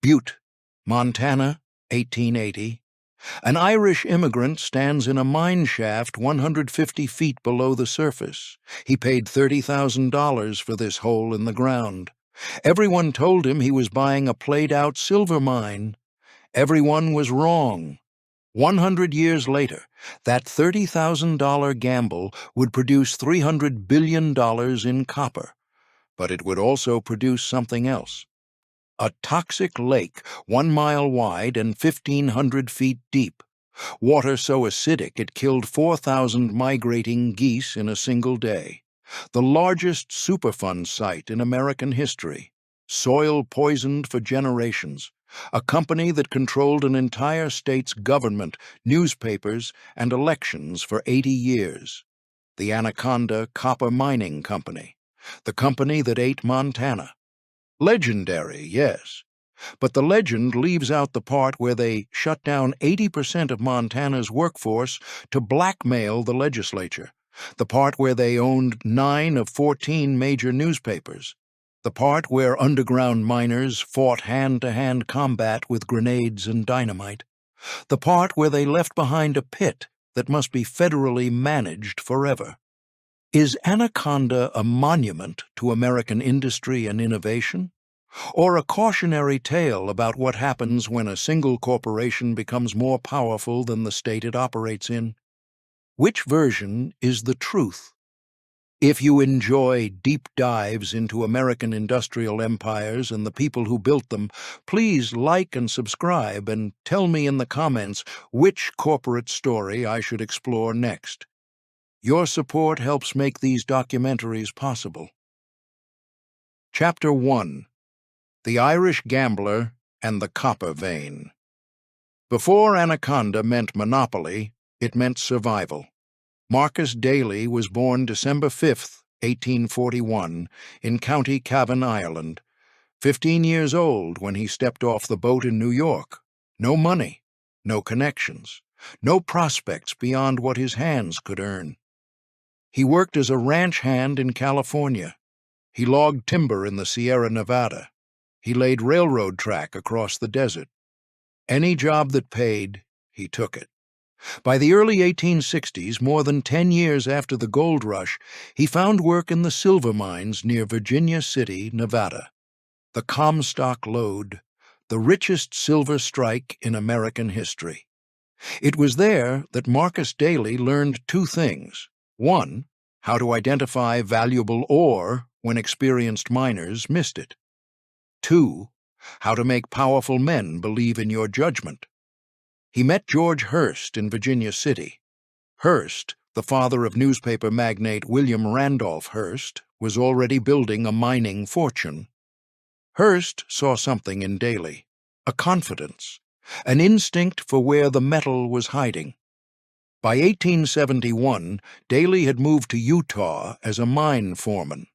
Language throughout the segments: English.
Butte, Montana, 1880. An Irish immigrant stands in a mine shaft 150 feet below the surface. He paid $30,000 for this hole in the ground. Everyone told him he was buying a played-out silver mine. Everyone was wrong. 100 years later, that $30,000 gamble would produce $300 billion in copper. But it would also produce something else. A toxic lake 1 mile wide and 1,500 feet deep. Water so acidic it killed 4,000 migrating geese in a single day. The largest Superfund site in American history. Soil poisoned for generations. A company that controlled an entire state's government, newspapers, and elections for 80 years. The Anaconda Copper Mining Company. The company that ate Montana. Legendary, yes. But the legend leaves out the part where they shut down 80% of Montana's workforce to blackmail the legislature. The part where they owned 9 of 14 major newspapers. The part where underground miners fought hand-to-hand combat with grenades and dynamite. The part where they left behind a pit that must be federally managed forever. Is Anaconda a monument to American industry and innovation? Or a cautionary tale about what happens when a single corporation becomes more powerful than the state it operates in? Which version is the truth? If you enjoy deep dives into American industrial empires and the people who built them, please like and subscribe and tell me in the comments which corporate story I should explore next. Your support helps make these documentaries possible. Chapter 1. The Irish Gambler and the Copper Vein. Before Anaconda meant monopoly, it meant survival. Marcus Daly was born December 5, 1841, in County Cavan, Ireland. 15 years old when he stepped off the boat in New York. No money, no connections, no prospects beyond what his hands could earn. He worked as a ranch hand in California. He logged timber in the Sierra Nevada. He laid railroad track across the desert. Any job that paid, he took it. By the early 1860s, more than 10 years after the gold rush, he found work in the silver mines near Virginia City, Nevada. The Comstock Lode, the richest silver strike in American history. It was there that Marcus Daly learned 2 things. 1, how to identify valuable ore when experienced miners missed it. 2, how to make powerful men believe in your judgment. He met George Hearst in Virginia City. Hearst, the father of newspaper magnate William Randolph Hearst, was already building a mining fortune. Hearst saw something in Daly, a confidence, an instinct for where the metal was hiding. By 1871, Daly had moved to Utah as a mine foreman.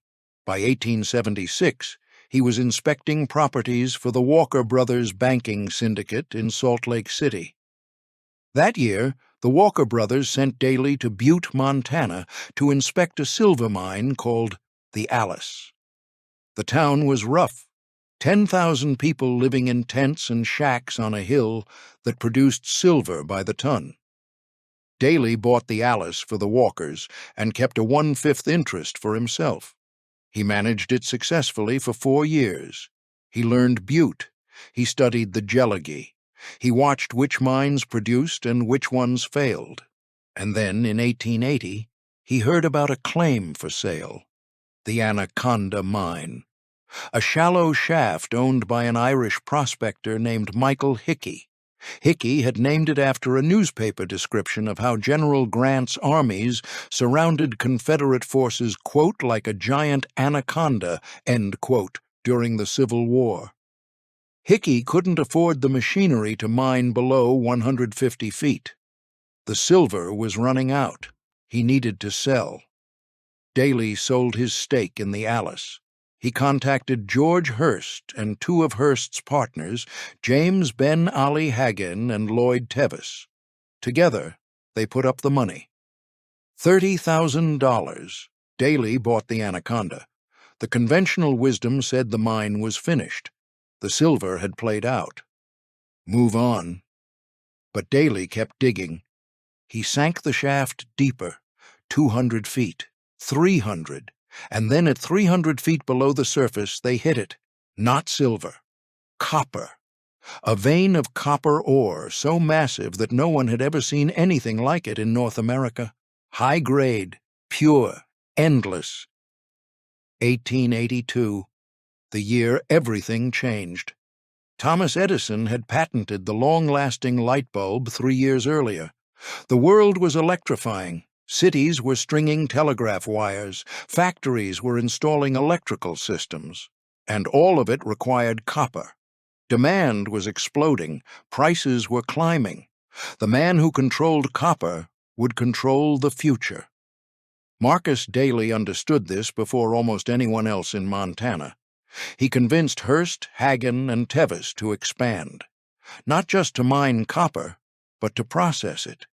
By 1876, he was inspecting properties for the Walker Brothers banking syndicate in Salt Lake City. That year, the Walker Brothers sent Daly to Butte, Montana, to inspect a silver mine called the Alice. The town was rough, 10,000 people living in tents and shacks on a hill that produced silver by the ton. Daly bought the Alice for the Walkers and kept a 1/5 interest for himself. He managed it successfully for 4 years. He learned Butte. He studied the geology. He watched which mines produced and which ones failed. And then, in 1880, he heard about a claim for sale. The Anaconda Mine. A shallow shaft owned by an Irish prospector named Michael Hickey. Hickey had named it after a newspaper description of how General Grant's armies surrounded Confederate forces, quote, like a giant anaconda, end quote, during the Civil War. Hickey couldn't afford the machinery to mine below 150 feet. The silver was running out. He needed to sell. Daly sold his stake in the Alice. He contacted George Hearst and 2 of Hearst's partners, James Ben Ali Hagen and Lloyd Tevis. Together, they put up the money. $30,000. Daly bought the Anaconda. The conventional wisdom said the mine was finished. The silver had played out. Move on. But Daly kept digging. He sank the shaft deeper, 200 feet, 300, and then at 300 feet below the surface they hit it. Not silver. Copper. A vein of copper ore so massive that no one had ever seen anything like it in North America. High grade, pure, endless. 1882, the year everything changed. Thomas Edison had patented the long-lasting light bulb 3 years earlier. The world was electrifying. Cities were stringing telegraph wires. Factories were installing electrical systems. And all of it required copper. Demand was exploding. Prices were climbing. The man who controlled copper would control the future. Marcus Daly understood this before almost anyone else in Montana. He convinced Hearst, Hagen, and Tevis to expand, not just to mine copper, but to process it.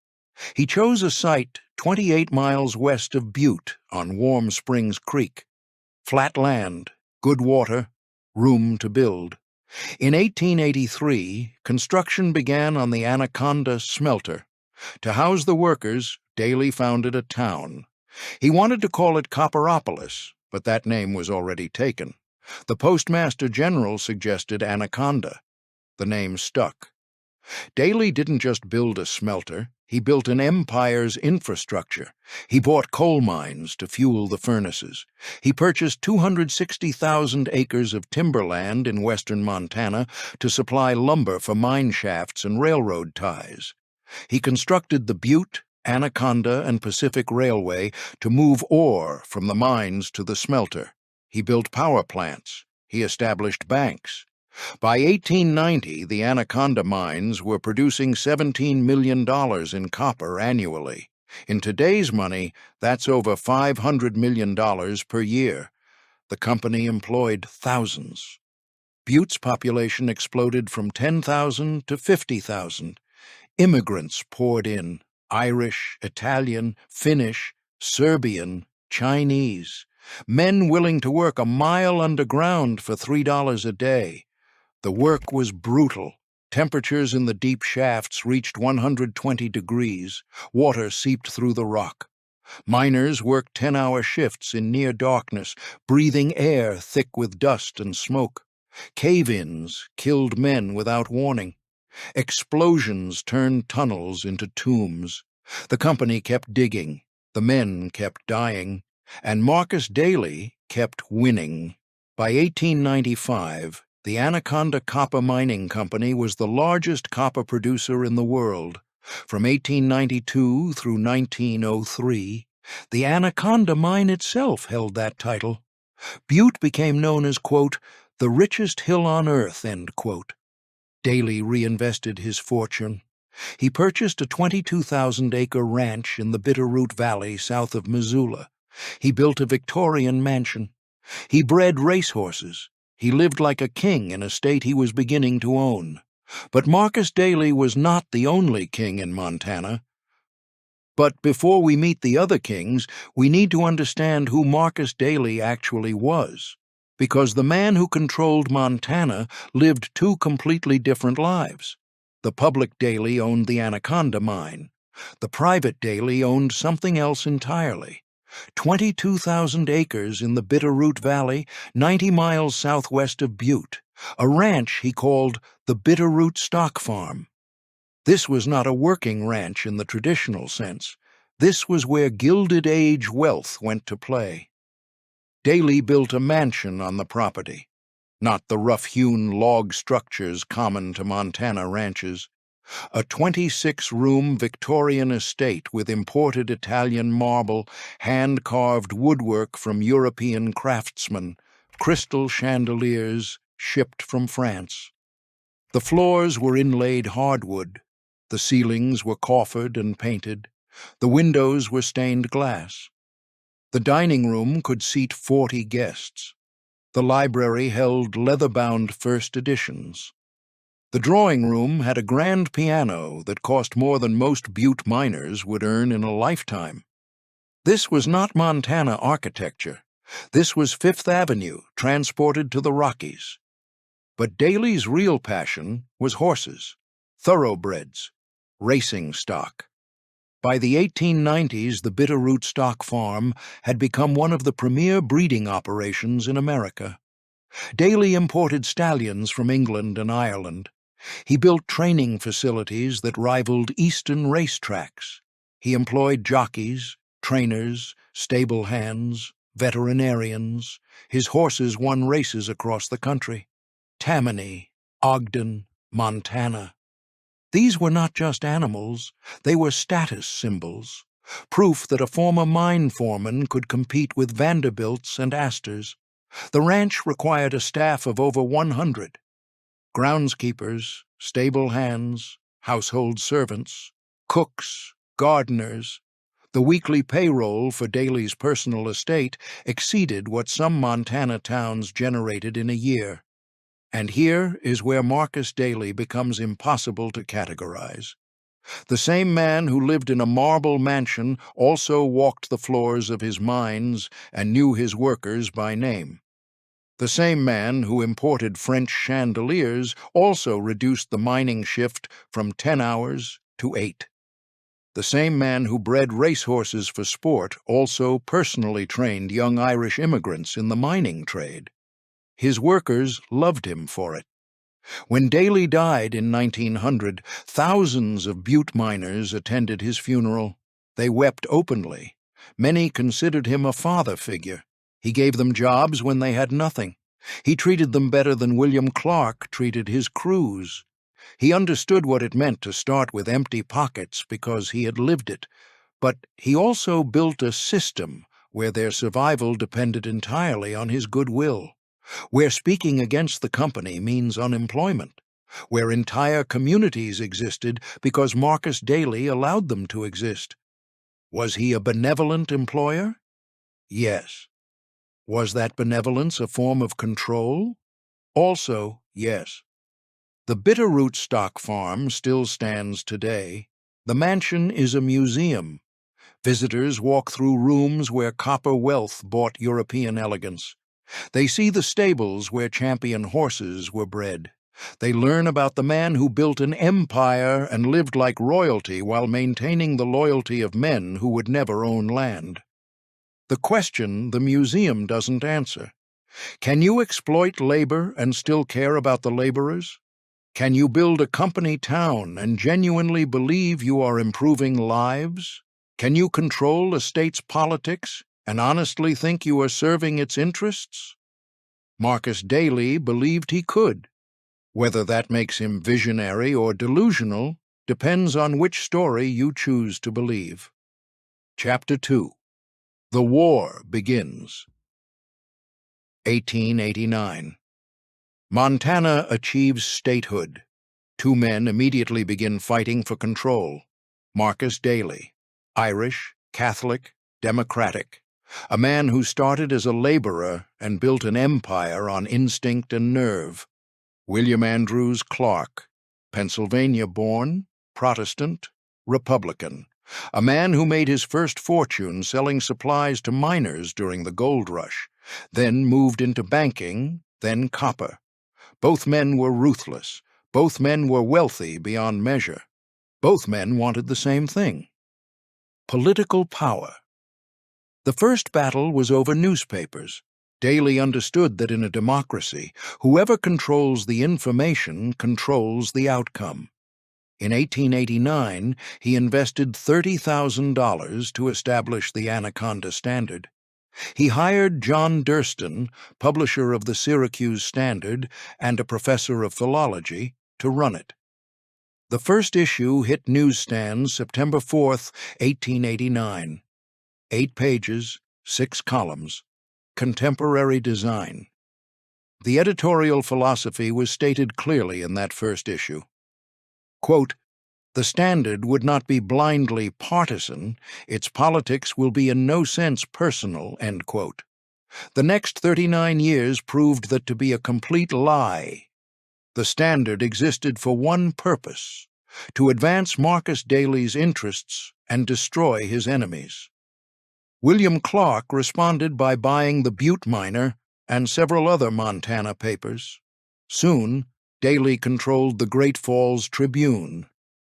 He chose a site 28 miles west of Butte on Warm Springs Creek. Flat land, good water, room to build. In 1883, construction began on the Anaconda smelter. To house the workers, Daly founded a town. He wanted to call it Copperopolis, but that name was already taken. The Postmaster General suggested Anaconda. The name stuck. Daly didn't just build a smelter, he built an empire's infrastructure. He bought coal mines to fuel the furnaces. He purchased 260,000 acres of timberland in western Montana to supply lumber for mine shafts and railroad ties. He constructed the Butte, Anaconda, and Pacific Railway to move ore from the mines to the smelter. He built power plants. He established banks. By 1890, the Anaconda mines were producing $17 million in copper annually. In today's money, that's over $500 million per year. The company employed thousands. Butte's population exploded from 10,000 to 50,000. Immigrants poured in. Irish, Italian, Finnish, Serbian, Chinese. Men willing to work a mile underground for $3 a day. The work was brutal. Temperatures in the deep shafts reached 120 degrees. Water seeped through the rock. Miners worked 10-hour shifts in near darkness, breathing air thick with dust and smoke. Cave-ins killed men without warning. Explosions turned tunnels into tombs. The company kept digging. The men kept dying. And Marcus Daly kept winning. By 1895, the Anaconda Copper Mining Company was the largest copper producer in the world. From 1892 through 1903, the Anaconda mine itself held that title. Butte became known as, quote, the richest hill on earth, end quote. Daly reinvested his fortune. He purchased a 22,000-acre ranch in the Bitterroot Valley south of Missoula. He built a Victorian mansion. He bred racehorses. He lived like a king in a state he was beginning to own. But Marcus Daly was not the only king in Montana. But before we meet the other kings, we need to understand who Marcus Daly actually was. Because the man who controlled Montana lived two completely different lives. The public Daly owned the Anaconda mine. The private Daly owned something else entirely. 22,000 acres in the Bitterroot Valley, 90 miles southwest of Butte, a ranch he called the Bitterroot Stock Farm. This was not a working ranch in the traditional sense. This was where Gilded Age wealth went to play. Daly built a mansion on the property, not the rough-hewn log structures common to Montana ranches. A 26-room Victorian estate with imported Italian marble, hand-carved woodwork from European craftsmen, crystal chandeliers shipped from France. The floors were inlaid hardwood. The ceilings were coffered and painted. The windows were stained glass. The dining room could seat 40 guests. The library held leather-bound first editions. The drawing room had a grand piano that cost more than most Butte miners would earn in a lifetime. This was not Montana architecture. This was Fifth Avenue, transported to the Rockies. But Daly's real passion was horses, thoroughbreds, racing stock. By the 1890s, the Bitterroot Stock Farm had become one of the premier breeding operations in America. Daly imported stallions from England and Ireland. He built training facilities that rivaled Eastern racetracks. He employed jockeys, trainers, stable hands, veterinarians. His horses won races across the country. Tammany, Ogden, Montana. These were not just animals, they were status symbols, proof that a former mine foreman could compete with Vanderbilts and Astors. The ranch required a staff of over 100. Groundskeepers, stable hands, household servants, cooks, gardeners. The weekly payroll for Daly's personal estate exceeded what some Montana towns generated in a year. And here is where Marcus Daly becomes impossible to categorize. The same man who lived in a marble mansion also walked the floors of his mines and knew his workers by name. The same man who imported French chandeliers also reduced the mining shift from 10 hours to 8. The same man who bred racehorses for sport also personally trained young Irish immigrants in the mining trade. His workers loved him for it. When Daly died in 1900, thousands of Butte miners attended his funeral. They wept openly. Many considered him a father figure. He gave them jobs when they had nothing. He treated them better than William Clark treated his crews. He understood what it meant to start with empty pockets because he had lived it. But he also built a system where their survival depended entirely on his goodwill, where speaking against the company means unemployment, where entire communities existed because Marcus Daly allowed them to exist. Was he a benevolent employer? Yes. Was that benevolence a form of control? Also, yes. The Bitterroot Stock Farm still stands today. The mansion is a museum. Visitors walk through rooms where copper wealth bought European elegance. They see the stables where champion horses were bred. They learn about the man who built an empire and lived like royalty while maintaining the loyalty of men who would never own land. The question the museum doesn't answer: can you exploit labor and still care about the laborers? Can you build a company town and genuinely believe you are improving lives? Can you control a state's politics and honestly think you are serving its interests? Marcus Daly believed he could. Whether that makes him visionary or delusional depends on which story you choose to believe. Chapter 2. The War Begins. 1889. Montana achieves statehood. Two men immediately begin fighting for control. Marcus Daly, Irish, Catholic, Democratic, a man who started as a laborer and built an empire on instinct and nerve. William Andrews Clark, Pennsylvania-born, Protestant, Republican, a man who made his first fortune selling supplies to miners during the gold rush, then moved into banking, then copper. Both men were ruthless. Both men were wealthy beyond measure. Both men wanted the same thing: political power. The first battle was over newspapers. Daly understood that in a democracy, whoever controls the information controls the outcome. In 1889, he invested $30,000 to establish the Anaconda Standard. He hired John Durston, publisher of the Syracuse Standard and a professor of philology, to run it. The first issue hit newsstands September 4, 1889. 8 pages, 6 columns. Contemporary design. The editorial philosophy was stated clearly in that first issue. Quote, "The Standard would not be blindly partisan. Its politics will be in no sense personal." End quote. The next 39 years proved that to be a complete lie. The Standard existed for one purpose: to advance Marcus Daly's interests and destroy his enemies. William Clark responded by buying the Butte Miner and several other Montana papers. Soon, Daly controlled the Great Falls Tribune.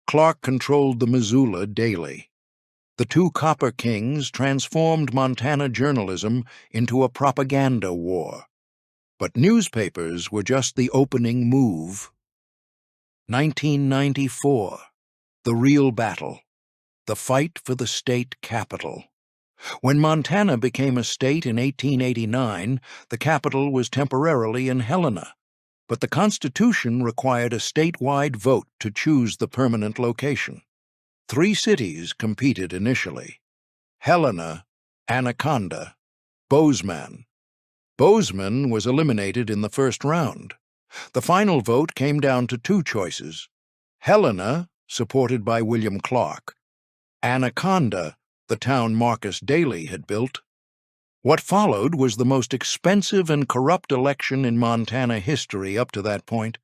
Clark controlled the Missoula Daily. The two Copper Kings transformed Montana journalism into a propaganda war. But newspapers were just the opening move. 1994. The real battle. The fight for the state capital. When Montana became a state in 1889, the capital was temporarily in Helena, but the Constitution required a statewide vote to choose the permanent location. 3 cities competed initially: Helena, Anaconda, Bozeman. Bozeman was eliminated in the first round. The final vote came down to 2 choices: Helena, supported by William Clark; Anaconda, the town Marcus Daly had built. What followed was the most expensive and corrupt election in Montana history up to that point.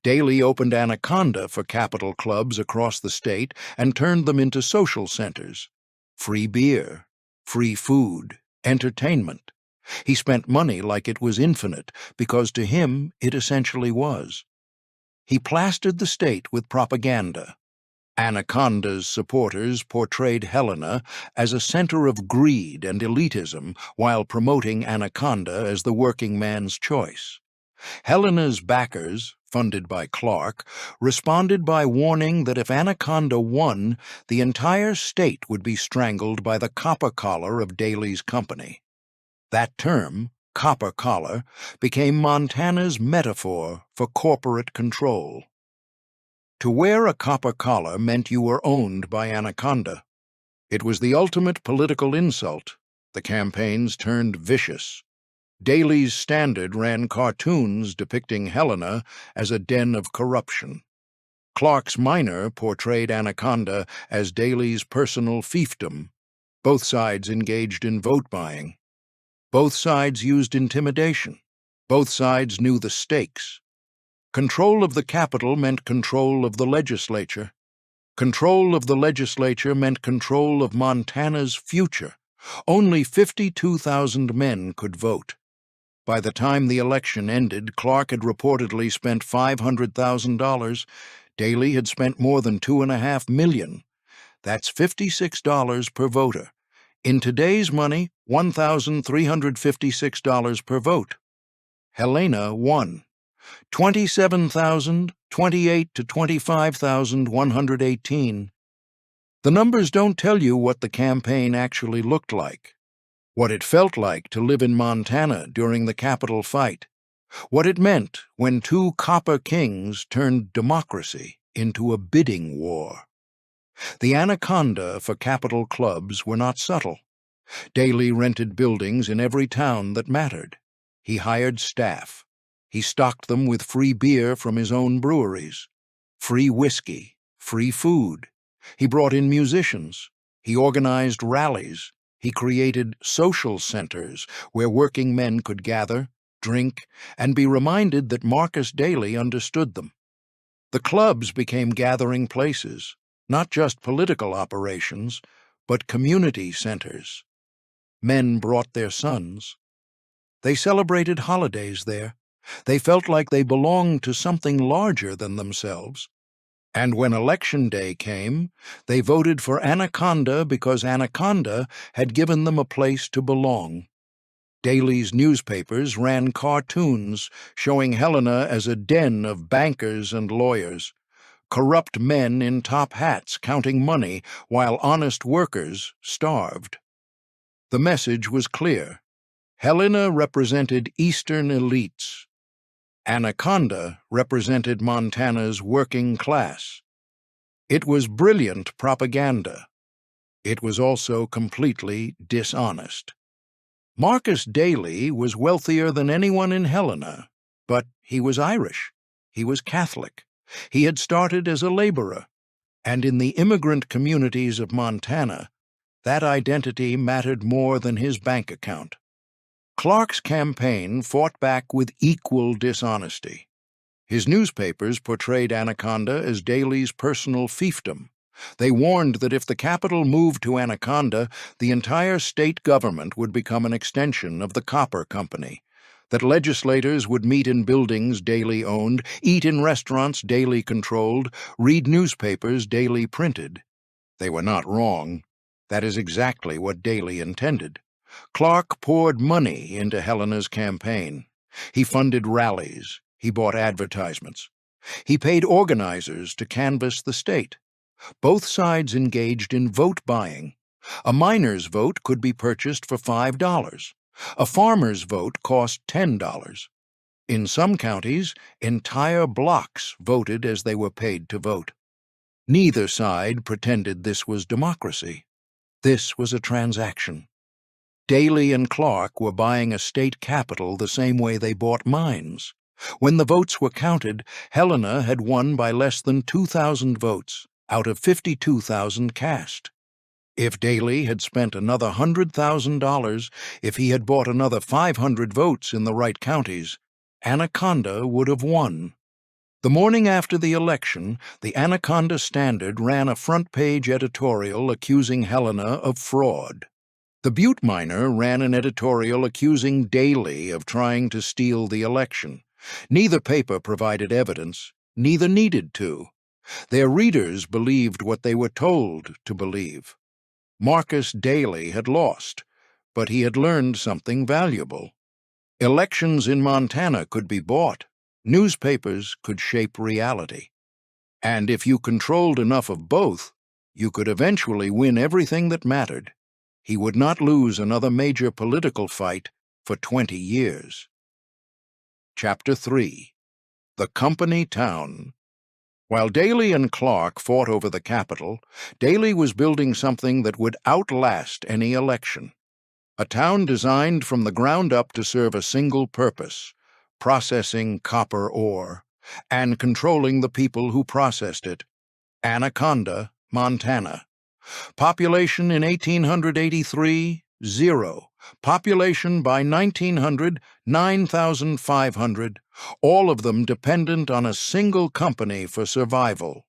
Daly opened Anaconda for capital clubs across the state and turned them into social centers. Free beer, free food, entertainment. He spent money like it was infinite, because to him it essentially was. He plastered the state with propaganda. Anaconda's supporters portrayed Helena as a center of greed and elitism while promoting Anaconda as the working man's choice. Helena's backers, funded by Clark, responded by warning that if Anaconda won, the entire state would be strangled by the copper collar of Daly's company. That term, copper collar, became Montana's metaphor for corporate control. To wear a copper collar meant you were owned by Anaconda. It was the ultimate political insult. The campaigns turned vicious. Daly's Standard ran cartoons depicting Helena as a den of corruption. Clark's Miner portrayed Anaconda as Daly's personal fiefdom. Both sides engaged in vote-buying. Both sides used intimidation. Both sides knew the stakes. Control of the capital meant control of the legislature. Control of the legislature meant control of Montana's future. Only 52,000 men could vote. By the time the election ended, Clark had reportedly spent $500,000. Daly had spent more than $2.5 million. That's $56 per voter. In today's money, $1,356 per vote. Helena won. 27,028 to 25,118. The numbers don't tell you what the campaign actually looked like, what it felt like to live in Montana during the capital fight, what it meant when 2 Copper Kings turned democracy into a bidding war. The Anaconda for capital clubs were not subtle. Daly rented buildings in every town that mattered. He hired staff. He stocked them with free beer from his own breweries, free whiskey, free food. He brought in musicians. He organized rallies. He created social centers where working men could gather, drink, and be reminded that Marcus Daly understood them. The clubs became gathering places, not just political operations, but community centers. Men brought their sons. They celebrated holidays there. They felt like they belonged to something larger than themselves. And when election day came, they voted for Anaconda because Anaconda had given them a place to belong. Daly's newspapers ran cartoons showing Helena as a den of bankers and lawyers, corrupt men in top hats counting money while honest workers starved. The message was clear. Helena represented Eastern elites. Anaconda represented Montana's working class. It was brilliant propaganda. It was also completely dishonest. Marcus Daly was wealthier than anyone in Helena, but he was Irish. He was Catholic. He had started as a laborer, and in the immigrant communities of Montana, that identity mattered more than his bank account. Clark's campaign fought back with equal dishonesty. His newspapers portrayed Anaconda as Daly's personal fiefdom. They warned that if the capital moved to Anaconda, the entire state government would become an extension of the Copper Company. that legislators would meet in buildings Daly owned, eat in restaurants Daly controlled, read newspapers Daly printed. They were not wrong. That is exactly what Daly intended. Clark poured money into Helena's campaign. He funded rallies. He bought advertisements. He paid organizers to canvass the state. Both sides engaged in vote buying. A miner's vote could be purchased for $5. A farmer's vote cost $10. In some counties, entire blocks voted as they were paid to vote. Neither side pretended this was democracy. This was a transaction. Daly and Clark were buying a state capital the same way they bought mines. When the votes were counted, Helena had won by less than 2,000 votes out of 52,000 cast. If Daly had spent another $100,000, if he had bought another 500 votes in the right counties, Anaconda would have won. The morning after the election, the Anaconda Standard ran a front-page editorial accusing Helena of fraud. The Butte Miner ran an editorial accusing Daly of trying to steal the election. Neither paper provided evidence, neither needed to. Their readers believed what they were told to believe. Marcus Daly had lost, but he had learned something valuable. Elections in Montana could be bought. Newspapers could shape reality. And if you controlled enough of both, you could eventually win everything that mattered. He would not lose another major political fight for 20 years. Chapter 3. The Company Town. While Daly and Clark fought over the capital, Daly was building something that would outlast any election. A town designed from the ground up to serve a single purpose: processing copper ore, and controlling the people who processed it. Anaconda, Montana. Population in 1883, 0. Population by 1900, 9,500, all of them dependent on a single company for survival.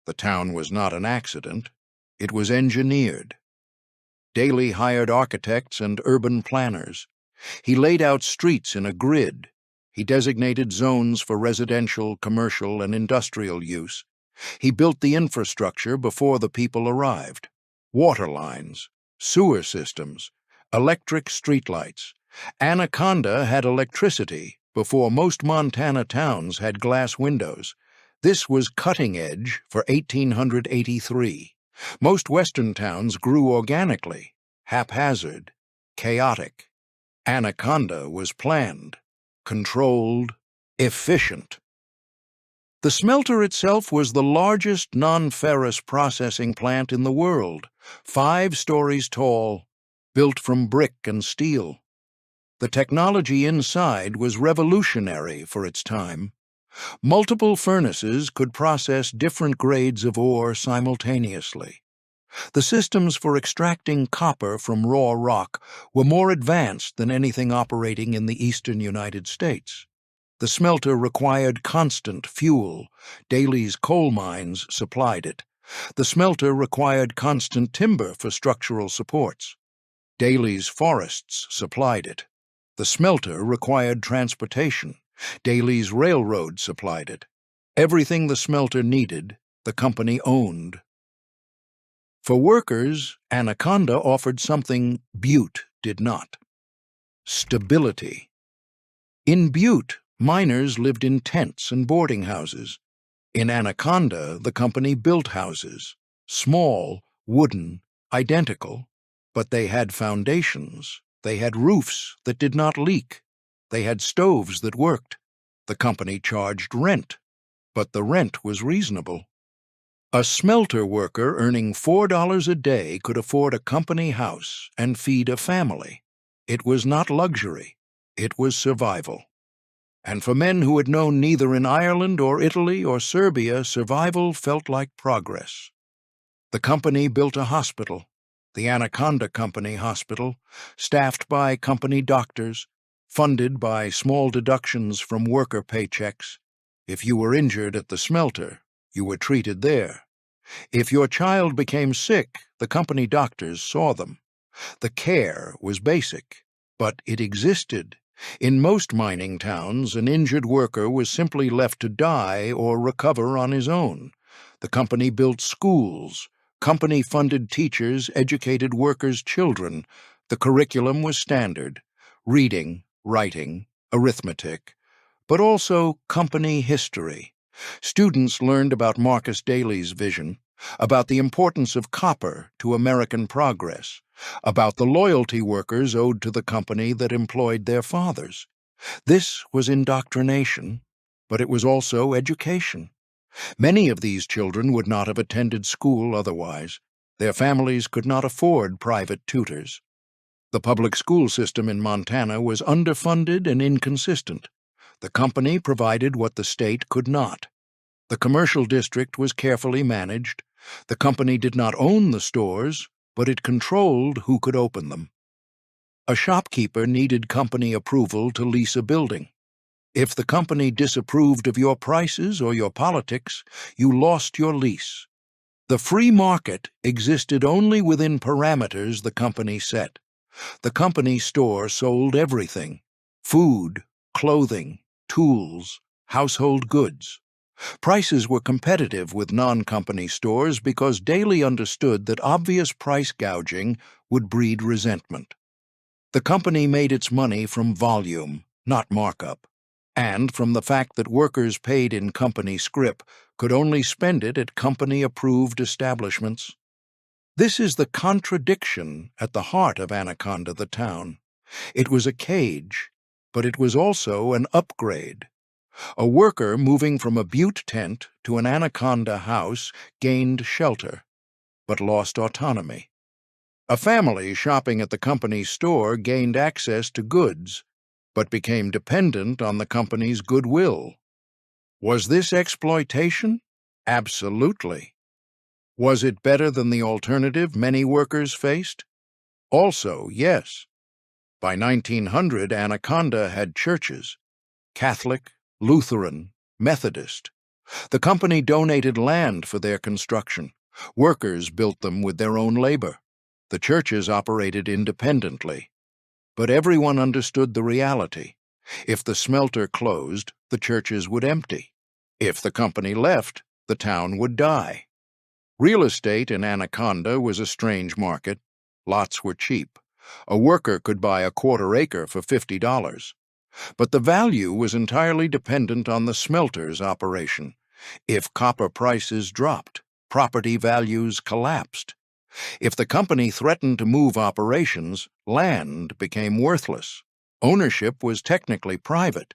The town was not an accident. It was engineered. Daly hired architects and urban planners. He laid out streets in a grid. He designated zones for residential, commercial, and industrial use. He built the infrastructure before the people arrived: water lines, sewer systems, electric streetlights. Anaconda had electricity before most Montana towns had glass windows. This was cutting edge for 1883. Most Western towns grew organically, haphazard, chaotic. Anaconda was planned, controlled, efficient. The smelter itself was the largest non-ferrous processing plant in the world, 5 stories tall, built from brick and steel. The technology inside was revolutionary for its time. Multiple furnaces could process different grades of ore simultaneously. The systems for extracting copper from raw rock were more advanced than anything operating in the eastern United States. The smelter required constant fuel. Daly's coal mines supplied it. The smelter required constant timber for structural supports. Daly's forests supplied it. The smelter required transportation. Daly's railroad supplied it. Everything the smelter needed, the company owned. For workers, Anaconda offered something Butte did not: stability. In Butte, miners lived in tents and boarding houses. In Anaconda, the company built houses, small, wooden, identical, but they had foundations. They had roofs that did not leak. They had stoves that worked. The company charged rent, but the rent was reasonable. A smelter worker earning $4 a day could afford a company house and feed a family. It was not luxury. It was survival. And for men who had known neither in Ireland or Italy or Serbia, survival felt like progress. The company built a hospital, the Anaconda Company Hospital, staffed by company doctors, funded by small deductions from worker paychecks. If you were injured at the smelter, you were treated there. If your child became sick, the company doctors saw them. The care was basic, but it existed. In most mining towns, an injured worker was simply left to die or recover on his own. The company built schools. Company-funded teachers educated workers' children. The curriculum was standard: reading, writing, arithmetic, but also company history. Students learned about Marcus Daly's vision, about the importance of copper to American progress, about the loyalty workers owed to the company that employed their fathers. This was indoctrination, but it was also education. Many of these children would not have attended school otherwise. Their families could not afford private tutors. The public school system in Montana was underfunded and inconsistent. The company provided what the state could not. The commercial district was carefully managed. The company did not own the stores, but it controlled who could open them. A shopkeeper needed company approval to lease a building. If the company disapproved of your prices or your politics, you lost your lease. The free market existed only within parameters the company set. The company store sold everything: food, clothing, tools, household goods. Prices were competitive with non-company stores because Daly understood that obvious price gouging would breed resentment. The company made its money from volume, not markup, and from the fact that workers paid in company scrip could only spend it at company-approved establishments. This is the contradiction at the heart of Anaconda, the town. It was a cage, but it was also an upgrade. A worker moving from a Butte tent to an Anaconda house gained shelter, but lost autonomy. A family shopping at the company store gained access to goods, but became dependent on the company's goodwill. Was this exploitation? Absolutely. Was it better than the alternative many workers faced? Also, yes. By 1900, Anaconda had churches: Catholic, Lutheran, Methodist. The company donated land for their construction. Workers built them with their own labor. The churches operated independently. But everyone understood the reality. If the smelter closed, the churches would empty. If the company left, the town would die. Real estate in Anaconda was a strange market. Lots were cheap. A worker could buy a quarter acre for $50. But the value was entirely dependent on the smelter's operation. If copper prices dropped, property values collapsed. If the company threatened to move operations, land became worthless. Ownership was technically private,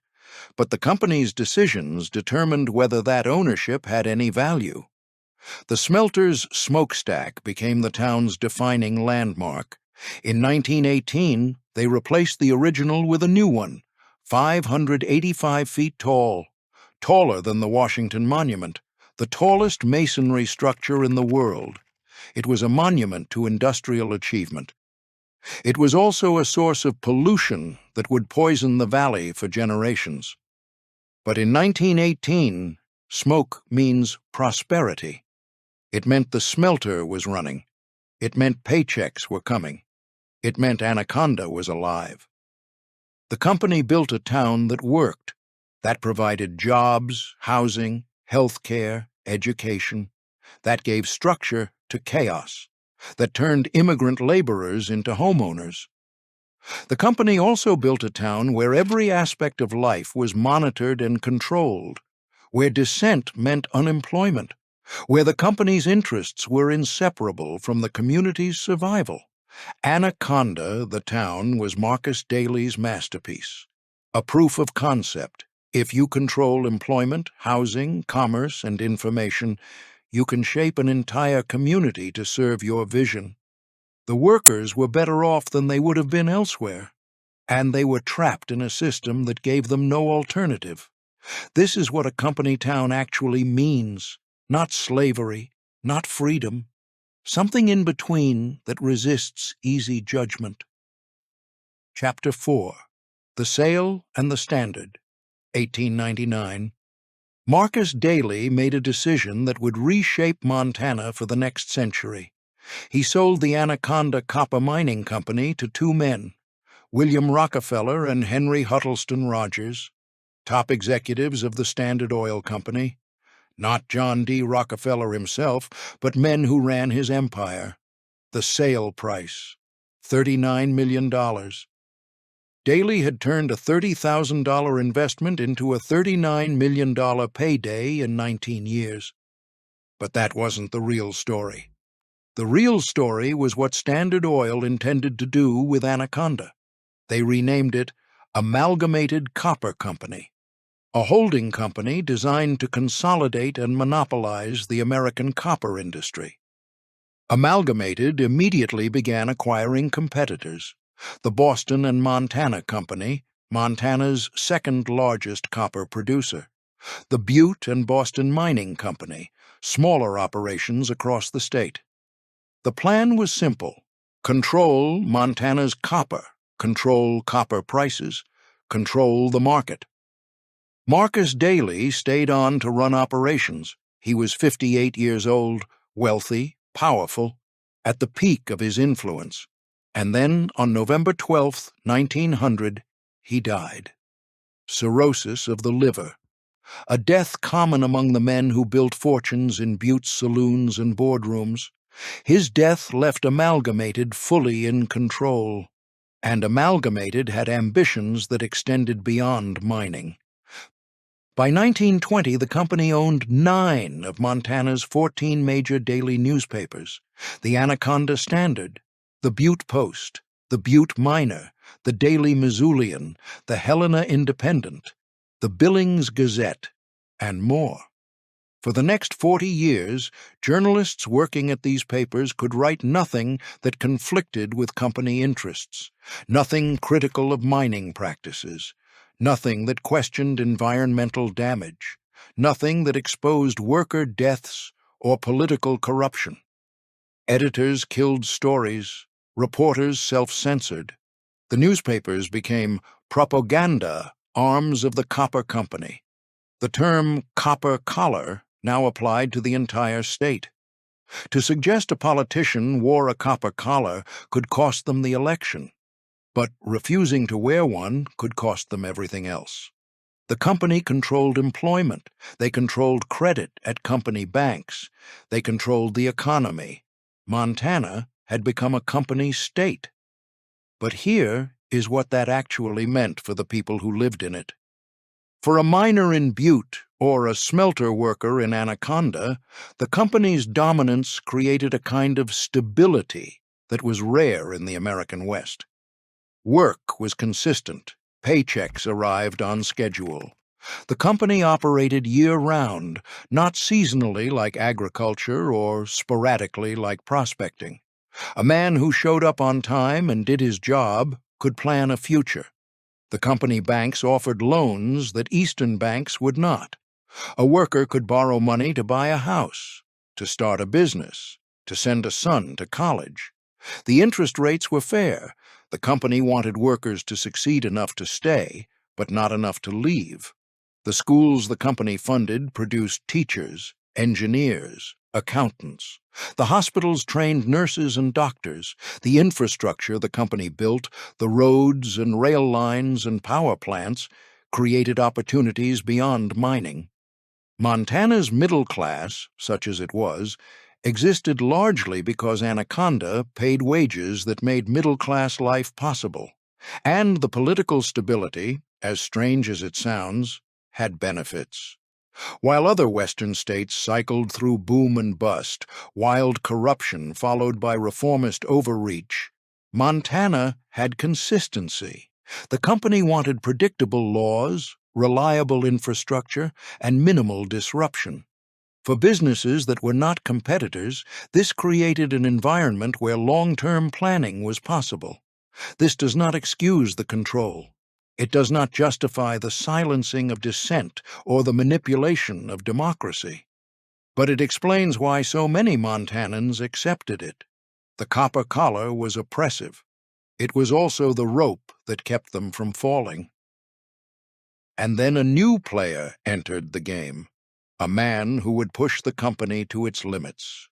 but the company's decisions determined whether that ownership had any value. The smelter's smokestack became the town's defining landmark. In 1918, they replaced the original with a new one, 585 feet tall, taller than the Washington Monument, the tallest masonry structure in the world. It was a monument to industrial achievement. It was also a source of pollution that would poison the valley for generations. But in 1918, smoke means prosperity. It meant the smelter was running. It meant paychecks were coming. It meant Anaconda was alive. The company built a town that worked, that provided jobs, housing, health care, education, that gave structure to chaos, that turned immigrant laborers into homeowners. The company also built a town where every aspect of life was monitored and controlled, where dissent meant unemployment, where the company's interests were inseparable from the community's survival. Anaconda, the town, was Marcus Daly's masterpiece, a proof of concept. If you control employment, housing, commerce, and information, you can shape an entire community to serve your vision. The workers were better off than they would have been elsewhere, and they were trapped in a system that gave them no alternative. This is what a company town actually means: not slavery, not freedom, something in between that resists easy judgment. Chapter 4. The Sale and the Standard, 1899. Marcus Daly made a decision that would reshape Montana for the next century. He sold the Anaconda Copper Mining Company to two men, William Rockefeller and Henry Huddleston Rogers, top executives of the Standard Oil Company, not John D. Rockefeller himself, but men who ran his empire. The sale price, $39 million. Daly had turned a $30,000 investment into a $39 million payday in 19 years. But that wasn't the real story. The real story was what Standard Oil intended to do with Anaconda. They renamed it Amalgamated Copper Company, a holding company designed to consolidate and monopolize the American copper industry. Amalgamated immediately began acquiring competitors. The Boston and Montana Company, Montana's second-largest copper producer. The Butte and Boston Mining Company, smaller operations across the state. The plan was simple: control Montana's copper, control copper prices, control the market. Marcus Daly stayed on to run operations. He was 58 years old, wealthy, powerful, at the peak of his influence. And then, on November 12, 1900, he died. Cirrhosis of the liver, a death common among the men who built fortunes in Butte's saloons and boardrooms. His death left Amalgamated fully in control, and Amalgamated had ambitions that extended beyond mining. By 1920, the company owned 9 of Montana's 14 major daily newspapers: the Anaconda Standard, the Butte Post, the Butte Miner, the Daily Missoulian, the Helena Independent, the Billings Gazette, and more. For the next 40 years, journalists working at these papers could write nothing that conflicted with company interests, nothing critical of mining practices, nothing that questioned environmental damage, nothing that exposed worker deaths or political corruption. Editors killed stories, reporters self-censored. The newspapers became propaganda arms of the Copper Company. The term copper collar now applied to the entire state. To suggest a politician wore a copper collar could cost them the election, but refusing to wear one could cost them everything else. The company controlled employment. They controlled credit at company banks. They controlled the economy. Montana had become a company state. But here is what that actually meant for the people who lived in it. For a miner in Butte or a smelter worker in Anaconda, the company's dominance created a kind of stability that was rare in the American West. Work was consistent. Paychecks arrived on schedule. The company operated year-round, not seasonally like agriculture or sporadically like prospecting. A man who showed up on time and did his job could plan a future. The company banks offered loans that Eastern banks would not. A worker could borrow money to buy a house, to start a business, to send a son to college. The interest rates were fair. The company wanted workers to succeed enough to stay, but not enough to leave. The schools the company funded produced teachers, engineers, accountants. The hospitals trained nurses and doctors. The infrastructure the company built, the roads and rail lines and power plants, created opportunities beyond mining. Montana's middle class, such as it was, existed largely because Anaconda paid wages that made middle-class life possible, and the political stability, as strange as it sounds, had benefits. While other Western states cycled through boom and bust, wild corruption followed by reformist overreach, Montana had consistency. The company wanted predictable laws, reliable infrastructure, and minimal disruption. For businesses that were not competitors, this created an environment where long-term planning was possible. This does not excuse the control. It does not justify the silencing of dissent or the manipulation of democracy. But it explains why so many Montanans accepted it. The copper collar was oppressive. It was also the rope that kept them from falling. And then a new player entered the game, a man who would push the company to its limits.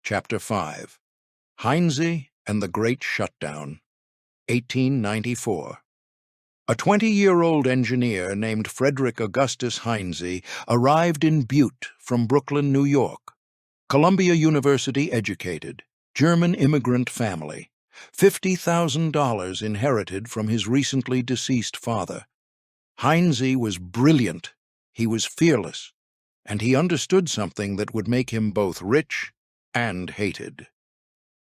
Chapter 5. Heinze and the Great Shutdown. 1894. A 20-year-old engineer named Frederick Augustus Heinze arrived in Butte from Brooklyn, New York. Columbia University educated, German immigrant family, $50,000 inherited from his recently deceased father. Heinze was brilliant, he was fearless, and he understood something that would make him both rich and hated.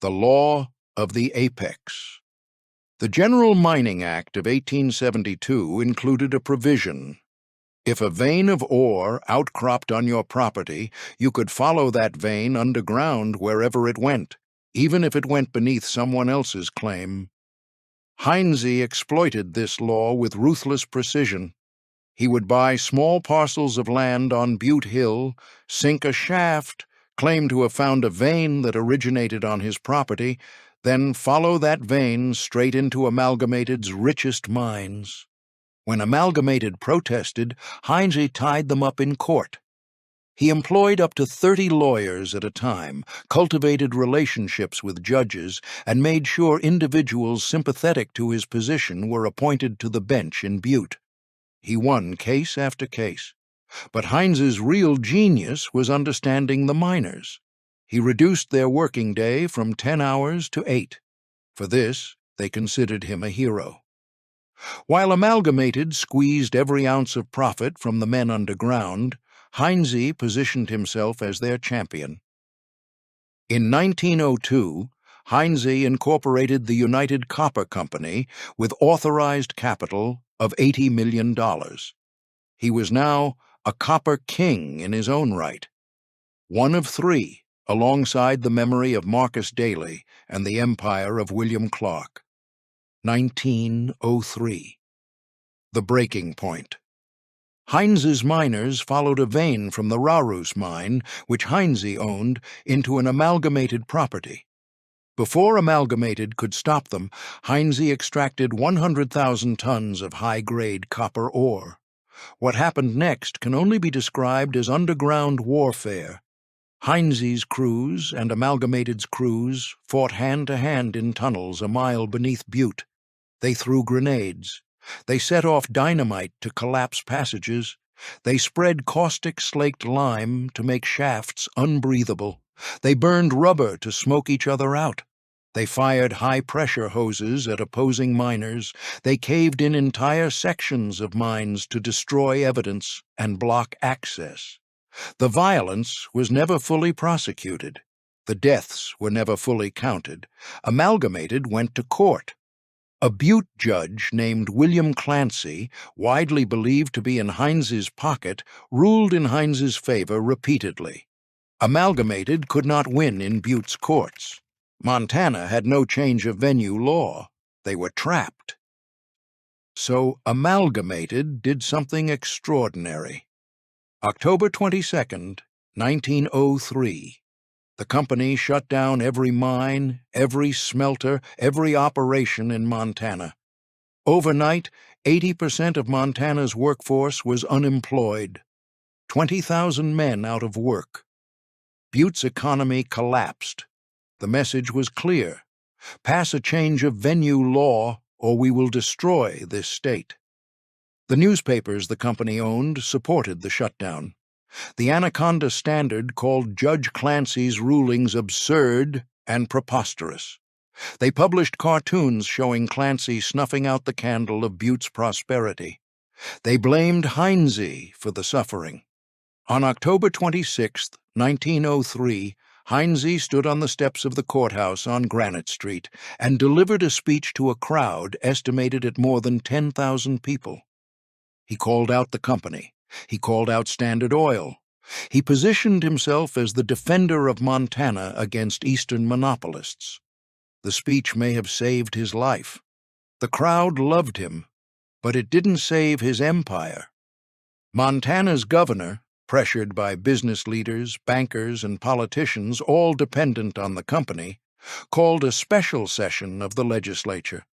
The law of the apex. The General Mining Act of 1872 included a provision. If a vein of ore outcropped on your property, you could follow that vein underground wherever it went, even if it went beneath someone else's claim. Heinze exploited this law with ruthless precision. He would buy small parcels of land on Butte Hill, sink a shaft, claim to have found a vein that originated on his property, then follow that vein straight into Amalgamated's richest mines. When Amalgamated protested, Heinze tied them up in court. He employed up to 30 lawyers at a time, cultivated relationships with judges, and made sure individuals sympathetic to his position were appointed to the bench in Butte. He won case after case. But Heinze's real genius was understanding the miners. He reduced their working day from 10 hours to 8. For this, they considered him a hero. While Amalgamated squeezed every ounce of profit from the men underground, Heinze positioned himself as their champion. In 1902, Heinze incorporated the United Copper Company with authorized capital of $80 million. He was now a copper king in his own right. One of three, alongside the memory of Marcus Daly and the empire of William Clark. 1903. The breaking point. Heinze's miners followed a vein from the Rarus mine, which Heinze owned, into an Amalgamated property. Before Amalgamated could stop them, Heinze extracted 100,000 tons of high-grade copper ore. What happened next can only be described as underground warfare. Heinze's crews and Amalgamated's crews fought hand-to-hand in tunnels a mile beneath Butte. They threw grenades. They set off dynamite to collapse passages. They spread caustic slaked lime to make shafts unbreathable. They burned rubber to smoke each other out. They fired high-pressure hoses at opposing miners. They caved in entire sections of mines to destroy evidence and block access. The violence was never fully prosecuted. The deaths were never fully counted. Amalgamated went to court. A Butte judge named William Clancy, widely believed to be in Heinze's pocket, ruled in Heinze's favor repeatedly. Amalgamated could not win in Butte's courts. Montana had no change of venue law. They were trapped. So Amalgamated did something extraordinary. October 22, 1903. The company shut down every mine, every smelter, every operation in Montana. Overnight, 80% of Montana's workforce was unemployed. 20,000 men out of work. Butte's economy collapsed. The message was clear. Pass a change of venue law, or we will destroy this state. The newspapers the company owned supported the shutdown. The Anaconda Standard called Judge Clancy's rulings absurd and preposterous. They published cartoons showing Clancy snuffing out the candle of Butte's prosperity. They blamed Heinze for the suffering. On October 26, 1903, Heinze stood on the steps of the courthouse on Granite Street and delivered a speech to a crowd estimated at more than 10,000 people. He called out the company. He called out Standard Oil. He positioned himself as the defender of Montana against Eastern monopolists. The speech may have saved his life. The crowd loved him, but it didn't save his empire. Montana's governor, pressured by business leaders, bankers, and politicians, all dependent on the company, called a special session of the legislature.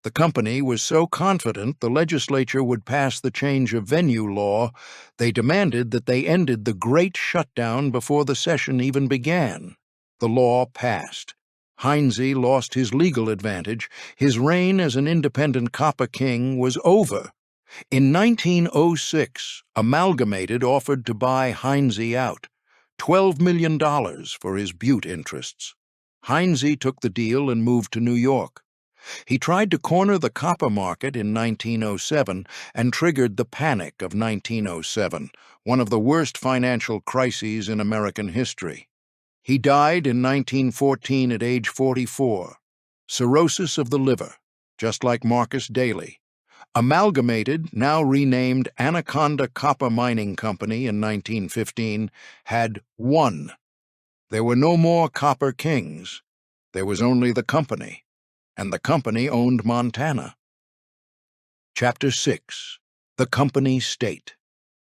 The company was so confident the legislature would pass the change of venue law, they demanded that they ended the great shutdown before the session even began. The law passed. Heinze lost his legal advantage. His reign as an independent copper king was over. In 1906, Amalgamated offered to buy Heinze out, $12 million for his Butte interests. Heinze took the deal and moved to New York. He tried to corner the copper market in 1907 and triggered the Panic of 1907, one of the worst financial crises in American history. He died in 1914 at age 44, cirrhosis of the liver, just like Marcus Daly. Amalgamated, now renamed Anaconda Copper Mining Company in 1915, had won. There were no more copper kings. There was only the company, and the company owned Montana. Chapter 6. The Company State.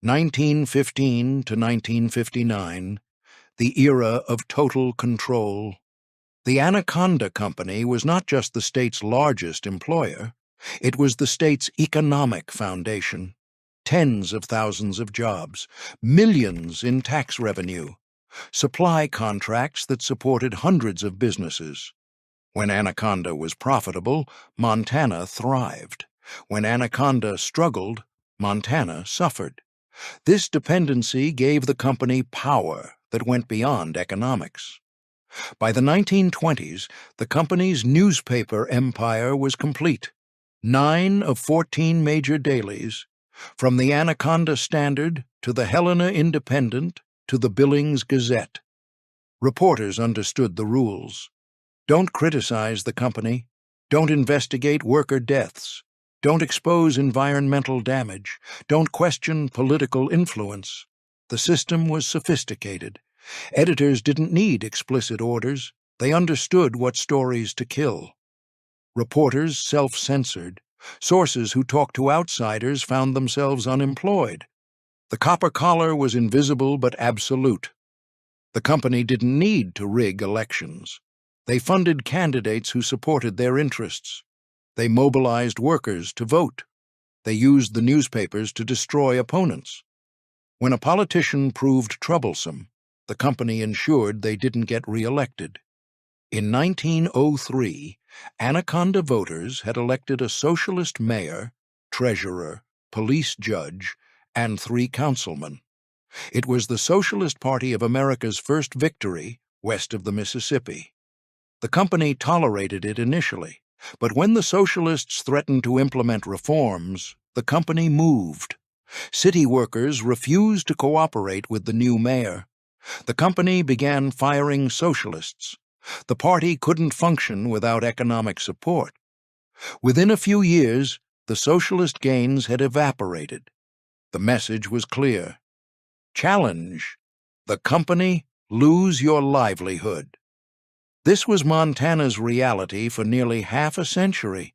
1915 to 1959, the era of total control. The Anaconda Company was not just the state's largest employer, it was the state's economic foundation. Tens of thousands of jobs, millions in tax revenue, supply contracts that supported hundreds of businesses. When Anaconda was profitable, Montana thrived. When Anaconda struggled, Montana suffered. This dependency gave the company power that went beyond economics. By the 1920s, the company's newspaper empire was complete. 9 of 14 major dailies, from the Anaconda Standard to the Helena Independent to the Billings Gazette. Reporters understood the rules. Don't criticize the company. Don't investigate worker deaths. Don't expose environmental damage. Don't question political influence. The system was sophisticated. Editors didn't need explicit orders. They understood what stories to kill. Reporters self-censored. Sources who talked to outsiders found themselves unemployed. The copper collar was invisible but absolute. The company didn't need to rig elections. They funded candidates who supported their interests. They mobilized workers to vote. They used the newspapers to destroy opponents. When a politician proved troublesome, the company ensured they didn't get re-elected. In 1903, Anaconda voters had elected a socialist mayor, treasurer, police judge, and 3 councilmen. It was the Socialist Party of America's first victory west of the Mississippi. The company tolerated it initially, but when the socialists threatened to implement reforms, the company moved. City workers refused to cooperate with the new mayor. The company began firing socialists. The party couldn't function without economic support. Within a few years, the socialist gains had evaporated. The message was clear. Challenge the company, lose your livelihood. This was Montana's reality for nearly half a century.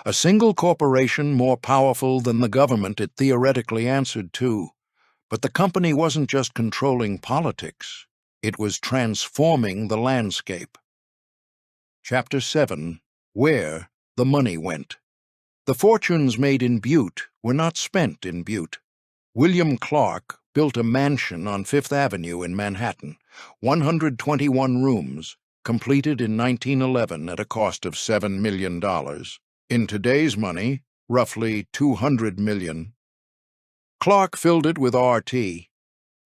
A single corporation more powerful than the government it theoretically answered to. But the company wasn't just controlling politics. It was transforming the landscape. Chapter 7. Where the Money Went. The fortunes made in Butte were not spent in Butte. William Clark built a mansion on Fifth Avenue in Manhattan, 121 rooms, completed in 1911 at a cost of $7 million. In today's money, roughly $200 million. Clark filled it with RT,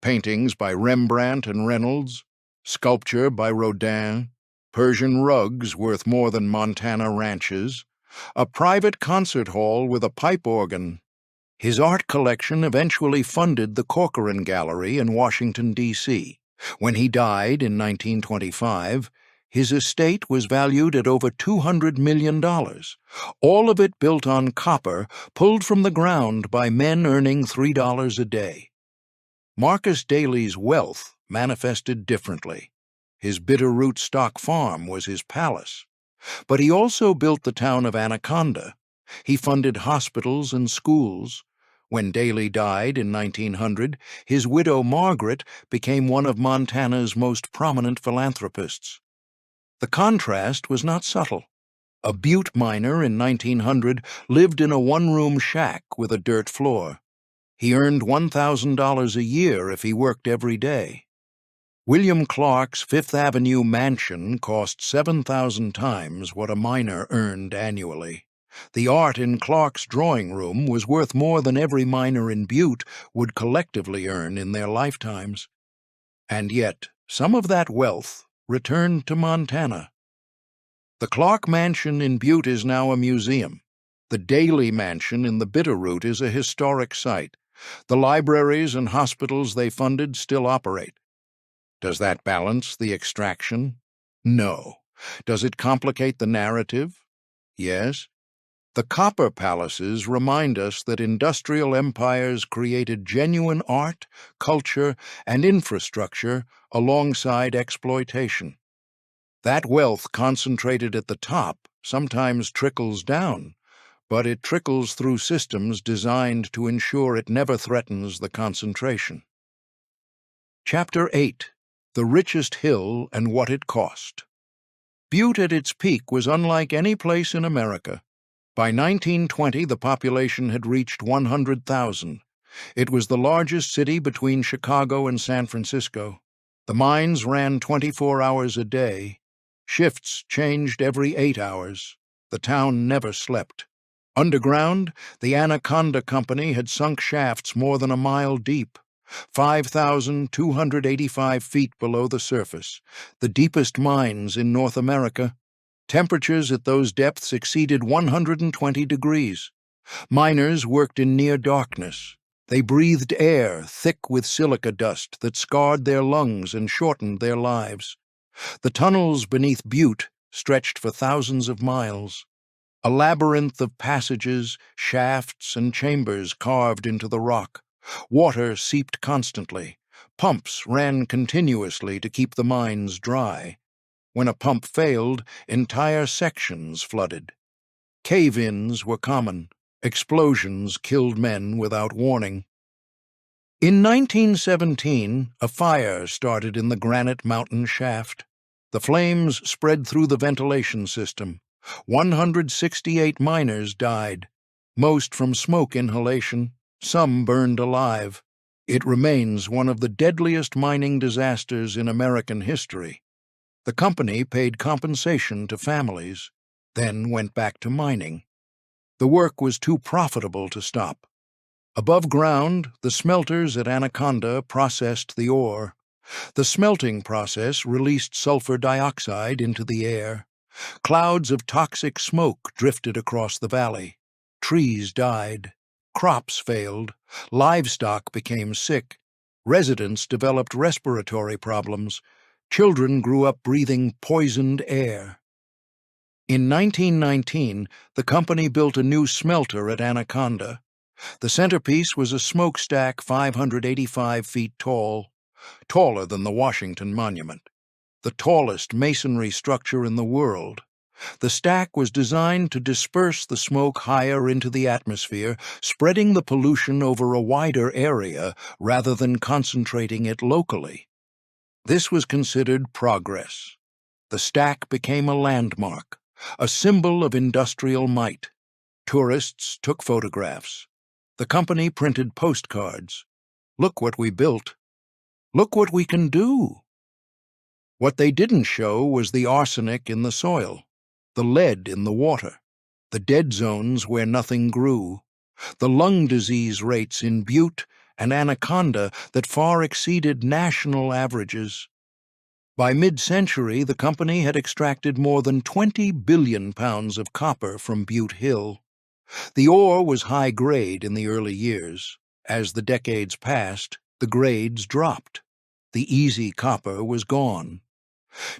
paintings by Rembrandt and Reynolds, sculpture by Rodin, Persian rugs worth more than Montana ranches, a private concert hall with a pipe organ. His art collection eventually funded the Corcoran Gallery in Washington, D.C. When he died in 1925, his estate was valued at over $200 million, all of it built on copper pulled from the ground by men earning $3 a day. Marcus Daly's wealth manifested differently. His Bitterroot stock farm was his palace. But he also built the town of Anaconda. He funded hospitals and schools. When Daly died in 1900, his widow Margaret became one of Montana's most prominent philanthropists. The contrast was not subtle. A Butte miner in 1900 lived in a one-room shack with a dirt floor. He earned $1,000 a year if he worked every day. William Clark's Fifth Avenue mansion cost 7,000 times what a miner earned annually. The art in Clark's drawing room was worth more than every miner in Butte would collectively earn in their lifetimes. And yet, some of that wealth returned to Montana. The Clark Mansion in Butte is now a museum. The Daly Mansion in the Bitterroot is a historic site. The libraries and hospitals they funded still operate. Does that balance the extraction? No. Does it complicate the narrative? Yes. The copper palaces remind us that industrial empires created genuine art, culture, and infrastructure alongside exploitation. That wealth concentrated at the top sometimes trickles down, but it trickles through systems designed to ensure it never threatens the concentration. Chapter 8. The Richest Hill and What It Cost. Butte at its peak was unlike any place in America. By 1920, the population had reached 100,000. It was the largest city between Chicago and San Francisco. The mines ran 24 hours a day. Shifts changed every 8 hours. The town never slept. Underground, the Anaconda Company had sunk shafts more than a mile deep, 5,285 feet below the surface, the deepest mines in North America. Temperatures at those depths exceeded 120 degrees. Miners worked in near darkness. They breathed air thick with silica dust that scarred their lungs and shortened their lives. The tunnels beneath Butte stretched for thousands of miles. A labyrinth of passages, shafts, and chambers carved into the rock. Water seeped constantly. Pumps ran continuously to keep the mines dry. When a pump failed, entire sections flooded. Cave-ins were common. Explosions killed men without warning. In 1917, a fire started in the Granite Mountain shaft. The flames spread through the ventilation system. 168 miners died, most from smoke inhalation. Some burned alive. It remains one of the deadliest mining disasters in American history. The company paid compensation to families, then went back to mining. The work was too profitable to stop. Above ground, the smelters at Anaconda processed the ore. The smelting process released sulfur dioxide into the air. Clouds of toxic smoke drifted across the valley. Trees died. Crops failed. Livestock became sick. Residents developed respiratory problems. Children grew up breathing poisoned air. In 1919, the company built a new smelter at Anaconda. The centerpiece was a smokestack 585 feet tall, taller than the Washington Monument, the tallest masonry structure in the world. The stack was designed to disperse the smoke higher into the atmosphere, spreading the pollution over a wider area rather than concentrating it locally. This was considered progress. The stack became a landmark, a symbol of industrial might. Tourists took photographs. The company printed postcards. Look what we built. Look what we can do. What they didn't show was the arsenic in the soil, the lead in the water, the dead zones where nothing grew, the lung disease rates in Butte and Anaconda that far exceeded national averages. By mid-century, the company had extracted more than 20 billion pounds of copper from Butte Hill. The ore was high grade in the early years. As the decades passed, the grades dropped. The easy copper was gone.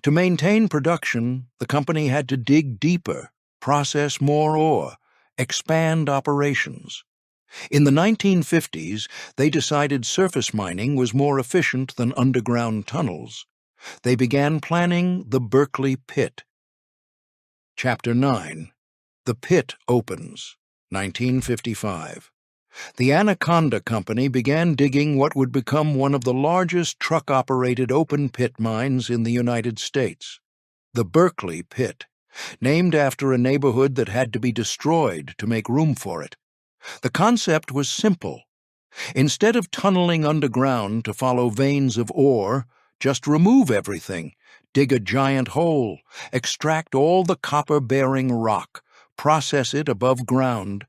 To maintain production, the company had to dig deeper, process more ore, expand operations. In the 1950s, they decided surface mining was more efficient than underground tunnels. They began planning the Berkeley Pit. Chapter 9. The Pit Opens, 1955. The Anaconda Company began digging what would become one of the largest truck-operated open-pit mines in the United States, the Berkeley Pit, named after a neighborhood that had to be destroyed to make room for it. The concept was simple. Instead of tunneling underground to follow veins of ore, Just remove everything, dig a giant hole, extract all the copper-bearing rock, process it above ground.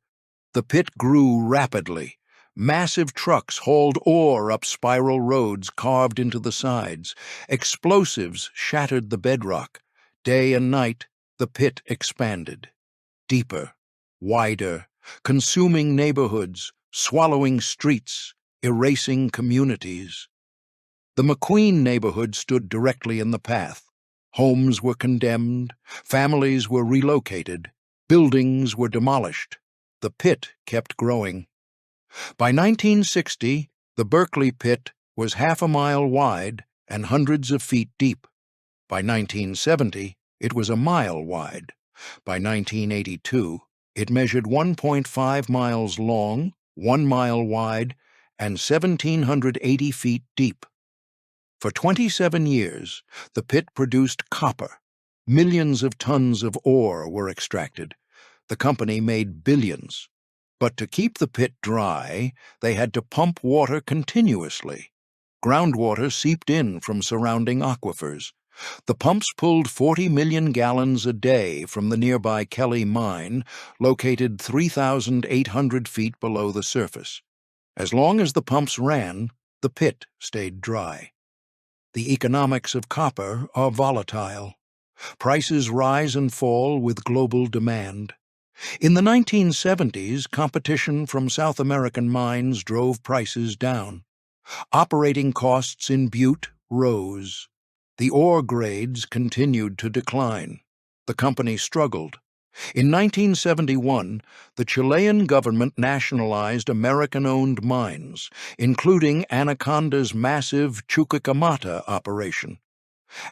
The pit grew rapidly. Massive trucks hauled ore up spiral roads carved into the sides. Explosives shattered the bedrock. Day and night, the pit expanded. Deeper, wider, consuming neighborhoods, swallowing streets, erasing communities. The McQueen neighborhood stood directly in the path. Homes were condemned, families were relocated, buildings were demolished. The pit kept growing. By 1960, the Berkeley Pit was half a mile wide and hundreds of feet deep. By 1970, it was a mile wide. By 1982, it measured 1.5 miles long, 1 mile wide, and 1,780 feet deep. For 27 years, the pit produced copper. Millions of tons of ore were extracted. The company made billions. But to keep the pit dry, they had to pump water continuously. Groundwater seeped in from surrounding aquifers. The pumps pulled 40 million gallons a day from the nearby Kelly mine, located 3,800 feet below the surface. As long as the pumps ran, the pit stayed dry. The economics of copper are volatile. Prices rise and fall with global demand. In the 1970s, competition from South American mines drove prices down. Operating costs in Butte rose. The ore grades continued to decline. The company struggled. In 1971, the Chilean government nationalized American-owned mines, including Anaconda's massive Chuquicamata operation.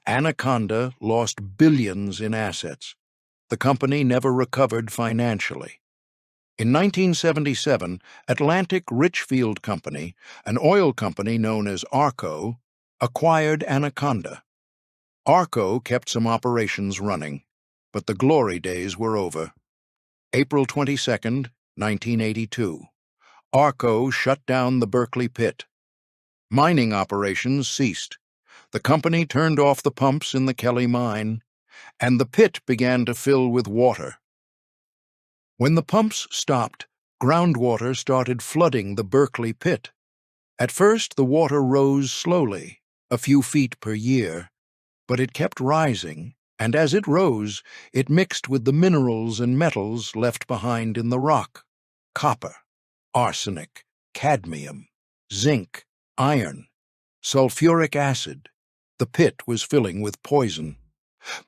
Anaconda lost billions in assets. The company never recovered financially. In 1977, Atlantic Richfield Company, an oil company known as ARCO, acquired Anaconda. ARCO kept some operations running, but the glory days were over. April 22, 1982. ARCO shut down the Berkeley Pit. Mining operations ceased. The company turned off the pumps in the Kelly mine, and the pit began to fill with water. When the pumps stopped, groundwater started flooding the Berkeley Pit. At first, the water rose slowly, a few feet per year, but it kept rising, and as it rose, it mixed with the minerals and metals left behind in the rock: copper, arsenic, cadmium, zinc, iron, sulfuric acid. The pit was filling with poison.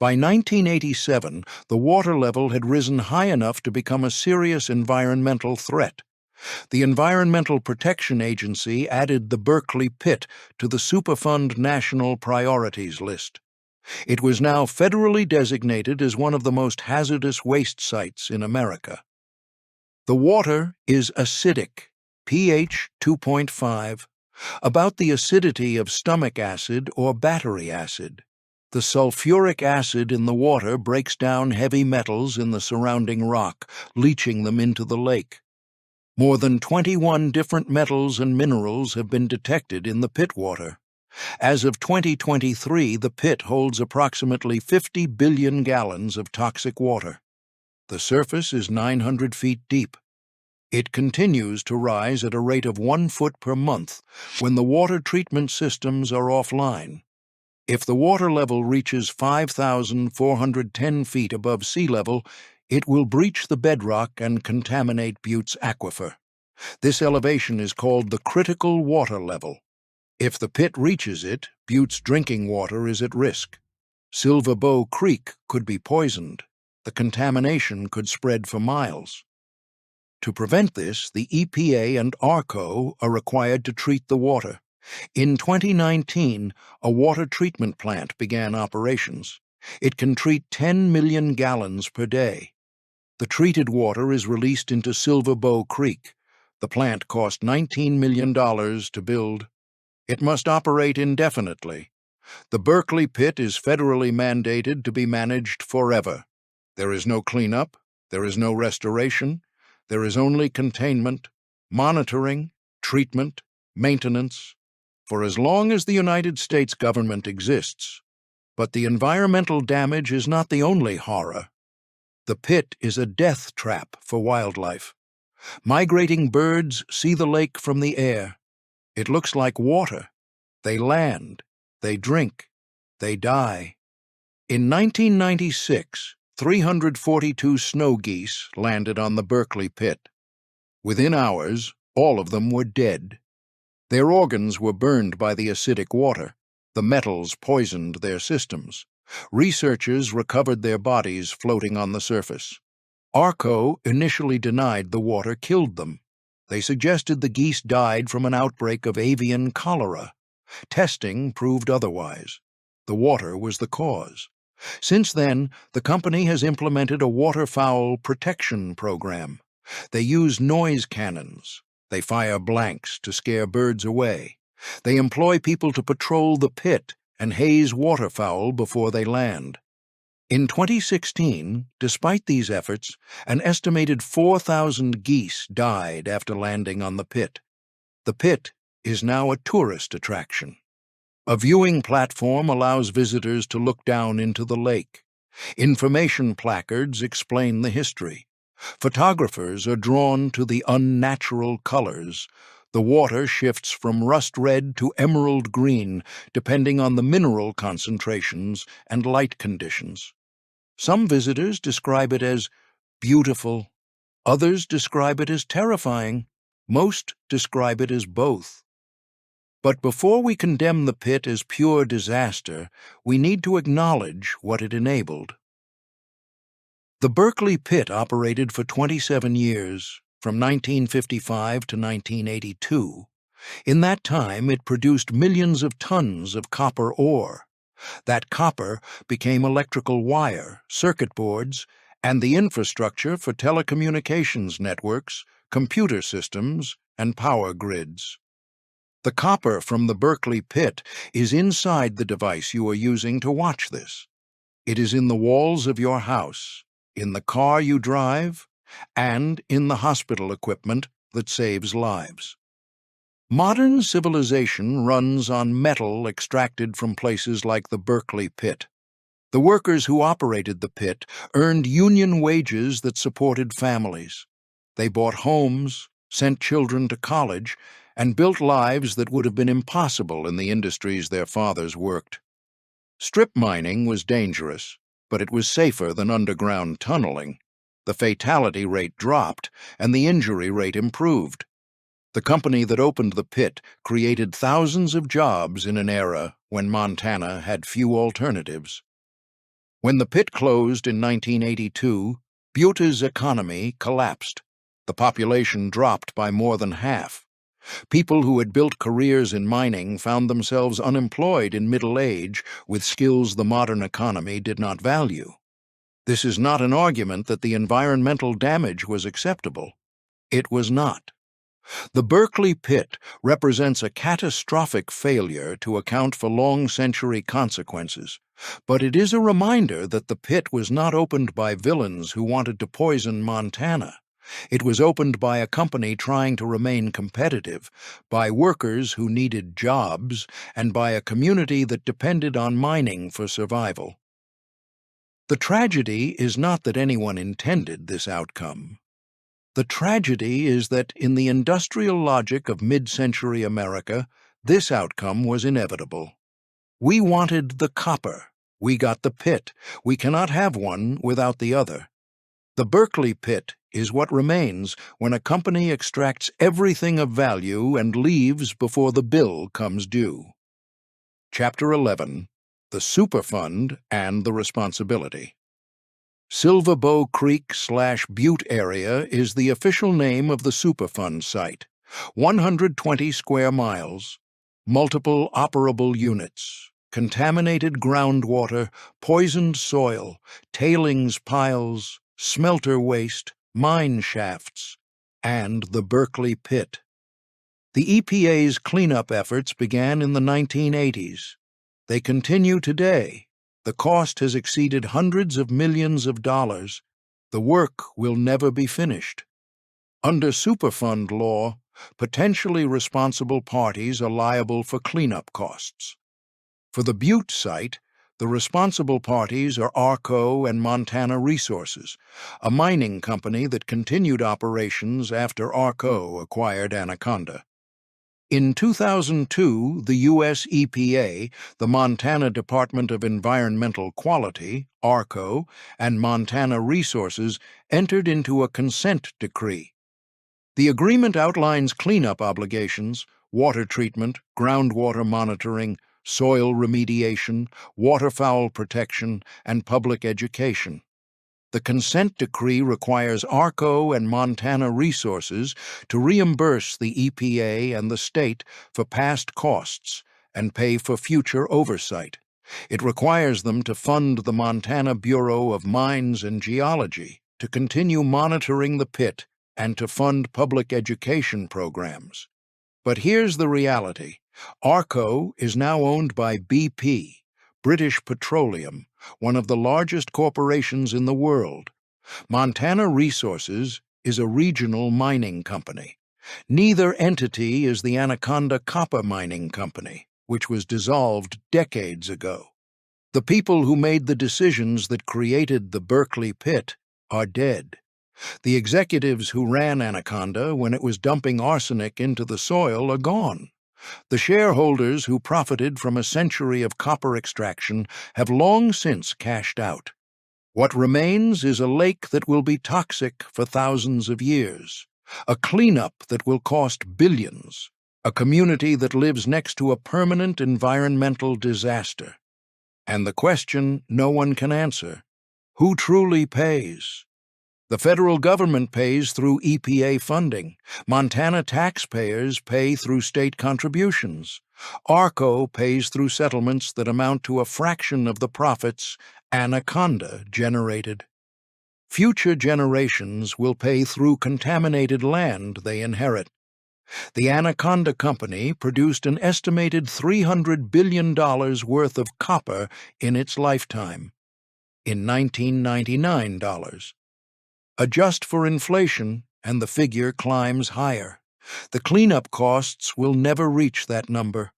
By 1987, the water level had risen high enough to become a serious environmental threat. The Environmental Protection Agency added the Berkeley Pit to the Superfund National Priorities List. It was now federally designated as one of the most hazardous waste sites in America. The water is acidic, pH 2.5, about the acidity of stomach acid or battery acid. The sulfuric acid in the water breaks down heavy metals in the surrounding rock, leaching them into the lake. More than 21 different metals and minerals have been detected in the pit water. As of 2023, the pit holds approximately 50 billion gallons of toxic water. The surface is 900 feet deep. It continues to rise at a rate of 1 foot per month when the water treatment systems are offline. If the water level reaches 5,410 feet above sea level, it will breach the bedrock and contaminate Butte's aquifer. This elevation is called the critical water level. If the pit reaches it, Butte's drinking water is at risk. Silver Bow Creek could be poisoned. The contamination could spread for miles. To prevent this, the EPA and ARCO are required to treat the water. In 2019, a water treatment plant began operations. It can treat 10 million gallons per day. The treated water is released into Silver Bow Creek. The plant cost $19 million to build. It must operate indefinitely. The Berkeley Pit is federally mandated to be managed forever. There is no cleanup, there is no restoration, there is only containment, monitoring, treatment, maintenance, for as long as the United States government exists. But the environmental damage is not the only horror. The pit is a death trap for wildlife. Migrating birds see the lake from the air. It looks like water. They land, they drink, they die. In 1996, 342 snow geese landed on the Berkeley Pit. Within hours, all of them were dead. Their organs were burned by the acidic water. The metals poisoned their systems. Researchers recovered their bodies floating on the surface. ARCO initially denied the water killed them. They suggested the geese died from an outbreak of avian cholera. Testing proved otherwise. The water was the cause. Since then, the company has implemented a waterfowl protection program. They use noise cannons. They fire blanks to scare birds away. They employ people to patrol the pit and haze waterfowl before they land. In 2016, despite these efforts, an estimated 4,000 geese died after landing on the pit. The pit is now a tourist attraction. A viewing platform allows visitors to look down into the lake. Information placards explain the history. Photographers are drawn to the unnatural colors. The water shifts from rust red to emerald green, depending on the mineral concentrations and light conditions. Some visitors describe it as beautiful. Others describe it as terrifying. Most describe it as both. But before we condemn the pit as pure disaster, we need to acknowledge what it enabled. The Berkeley Pit operated for 27 years, from 1955 to 1982. In that time, it produced millions of tons of copper ore. That copper became electrical wire, circuit boards, and the infrastructure for telecommunications networks, computer systems, and power grids. The copper from the Berkeley Pit is inside the device you are using to watch this. It is in the walls of your house, in the car you drive, and in the hospital equipment that saves lives. Modern civilization runs on metal extracted from places like the Berkeley Pit. The workers who operated the pit earned union wages that supported families. They bought homes, sent children to college, and built lives that would have been impossible in the industries their fathers worked. Strip mining was dangerous, but it was safer than underground tunneling. The fatality rate dropped, and the injury rate improved. The company that opened the pit created thousands of jobs in an era when Montana had few alternatives. When the pit closed in 1982, Butte's economy collapsed. The population dropped by more than half. People who had built careers in mining found themselves unemployed in middle age with skills the modern economy did not value. This is not an argument that the environmental damage was acceptable. It was not. The Berkeley Pit represents a catastrophic failure to account for long-century consequences, but it is a reminder that the pit was not opened by villains who wanted to poison Montana. It was opened by a company trying to remain competitive, by workers who needed jobs, and by a community that depended on mining for survival. The tragedy is not that anyone intended this outcome. The tragedy is that in the industrial logic of mid-century America, this outcome was inevitable. We wanted the copper. We got the pit. We cannot have one without the other. The Berkeley Pit is what remains when a company extracts everything of value and leaves before the bill comes due. Chapter 11. The Superfund and the Responsibility. Silver Bow Creek/Butte area is the official name of the Superfund site. 120 square miles, multiple operable units, contaminated groundwater, poisoned soil, tailings piles, smelter waste, mine shafts, and the Berkeley Pit. The EPA's cleanup efforts began in the 1980s. They continue today. The cost has exceeded hundreds of millions of dollars. The work will never be finished. Under Superfund law, Potentially responsible parties are liable for cleanup costs. For the Butte site, the responsible parties are ARCO and Montana Resources, a mining company that continued operations after ARCO acquired Anaconda. In 2002, the U.S. EPA, the Montana Department of Environmental Quality, ARCO, and Montana Resources entered into a consent decree. The agreement outlines cleanup obligations, water treatment, groundwater monitoring, soil remediation, waterfowl protection, and public education. The consent decree requires ARCO and Montana Resources to reimburse the EPA and the state for past costs and pay for future oversight. It requires them to fund the Montana Bureau of Mines and Geology to continue monitoring the pit and to fund public education programs. But here's the reality. ARCO is now owned by BP, British Petroleum, one of the largest corporations in the world. Montana Resources is a regional mining company. Neither entity is the Anaconda Copper Mining Company, which was dissolved decades ago. The people who made the decisions that created the Berkeley Pit are dead. The executives who ran Anaconda when it was dumping arsenic into the soil are gone. The shareholders who profited from a century of copper extraction have long since cashed out. What remains is a lake that will be toxic for thousands of years, a cleanup that will cost billions, a community that lives next to a permanent environmental disaster. And the question no one can answer: who truly pays? The federal government pays through EPA funding. Montana taxpayers pay through state contributions. ARCO pays through settlements that amount to a fraction of the profits Anaconda generated. Future generations will pay through contaminated land they inherit. The Anaconda Company produced an estimated $300 billion worth of copper in its lifetime. In 1999 dollars. Adjust for inflation, and the figure climbs higher. The cleanup costs will never reach that number.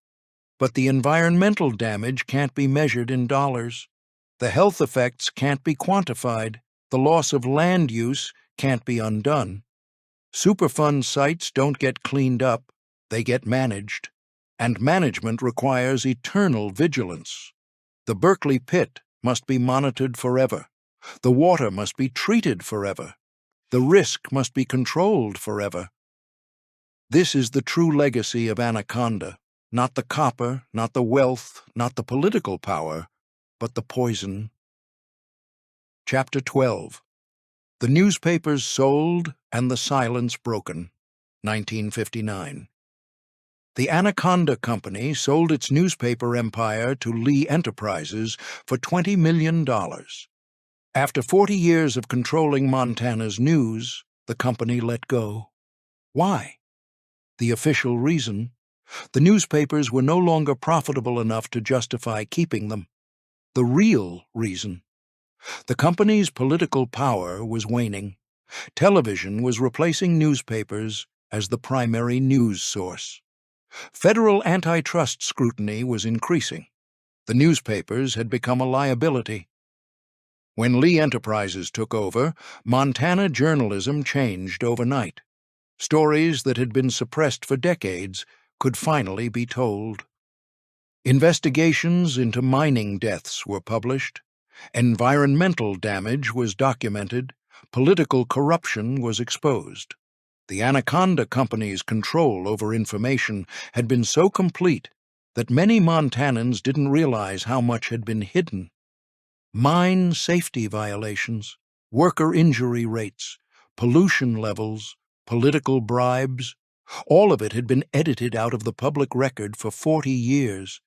But the environmental damage can't be measured in dollars. The health effects can't be quantified. The loss of land use can't be undone. Superfund sites don't get cleaned up, they get managed. And management requires eternal vigilance. The Berkeley Pit must be monitored forever. The water must be treated forever. The risk must be controlled forever. This is the true legacy of Anaconda, not the copper, not the wealth, not the political power, but the poison. Chapter 12. The Newspapers Sold and the Silence Broken, 1959. The Anaconda Company sold its newspaper empire to Lee Enterprises for $20 million. After 40 years of controlling Montana's news, the company let go. Why? The official reason: the newspapers were no longer profitable enough to justify keeping them. The real reason: the company's political power was waning. Television was replacing newspapers as the primary news source. Federal antitrust scrutiny was increasing. The newspapers had become a liability. When Lee Enterprises took over, Montana journalism changed overnight. Stories that had been suppressed for decades could finally be told. Investigations into mining deaths were published. Environmental damage was documented. Political corruption was exposed. The Anaconda Company's control over information had been so complete that many Montanans didn't realize how much had been hidden. Mine safety violations, worker injury rates, pollution levels, political bribes, all of it had been edited out of the public record for 40 years.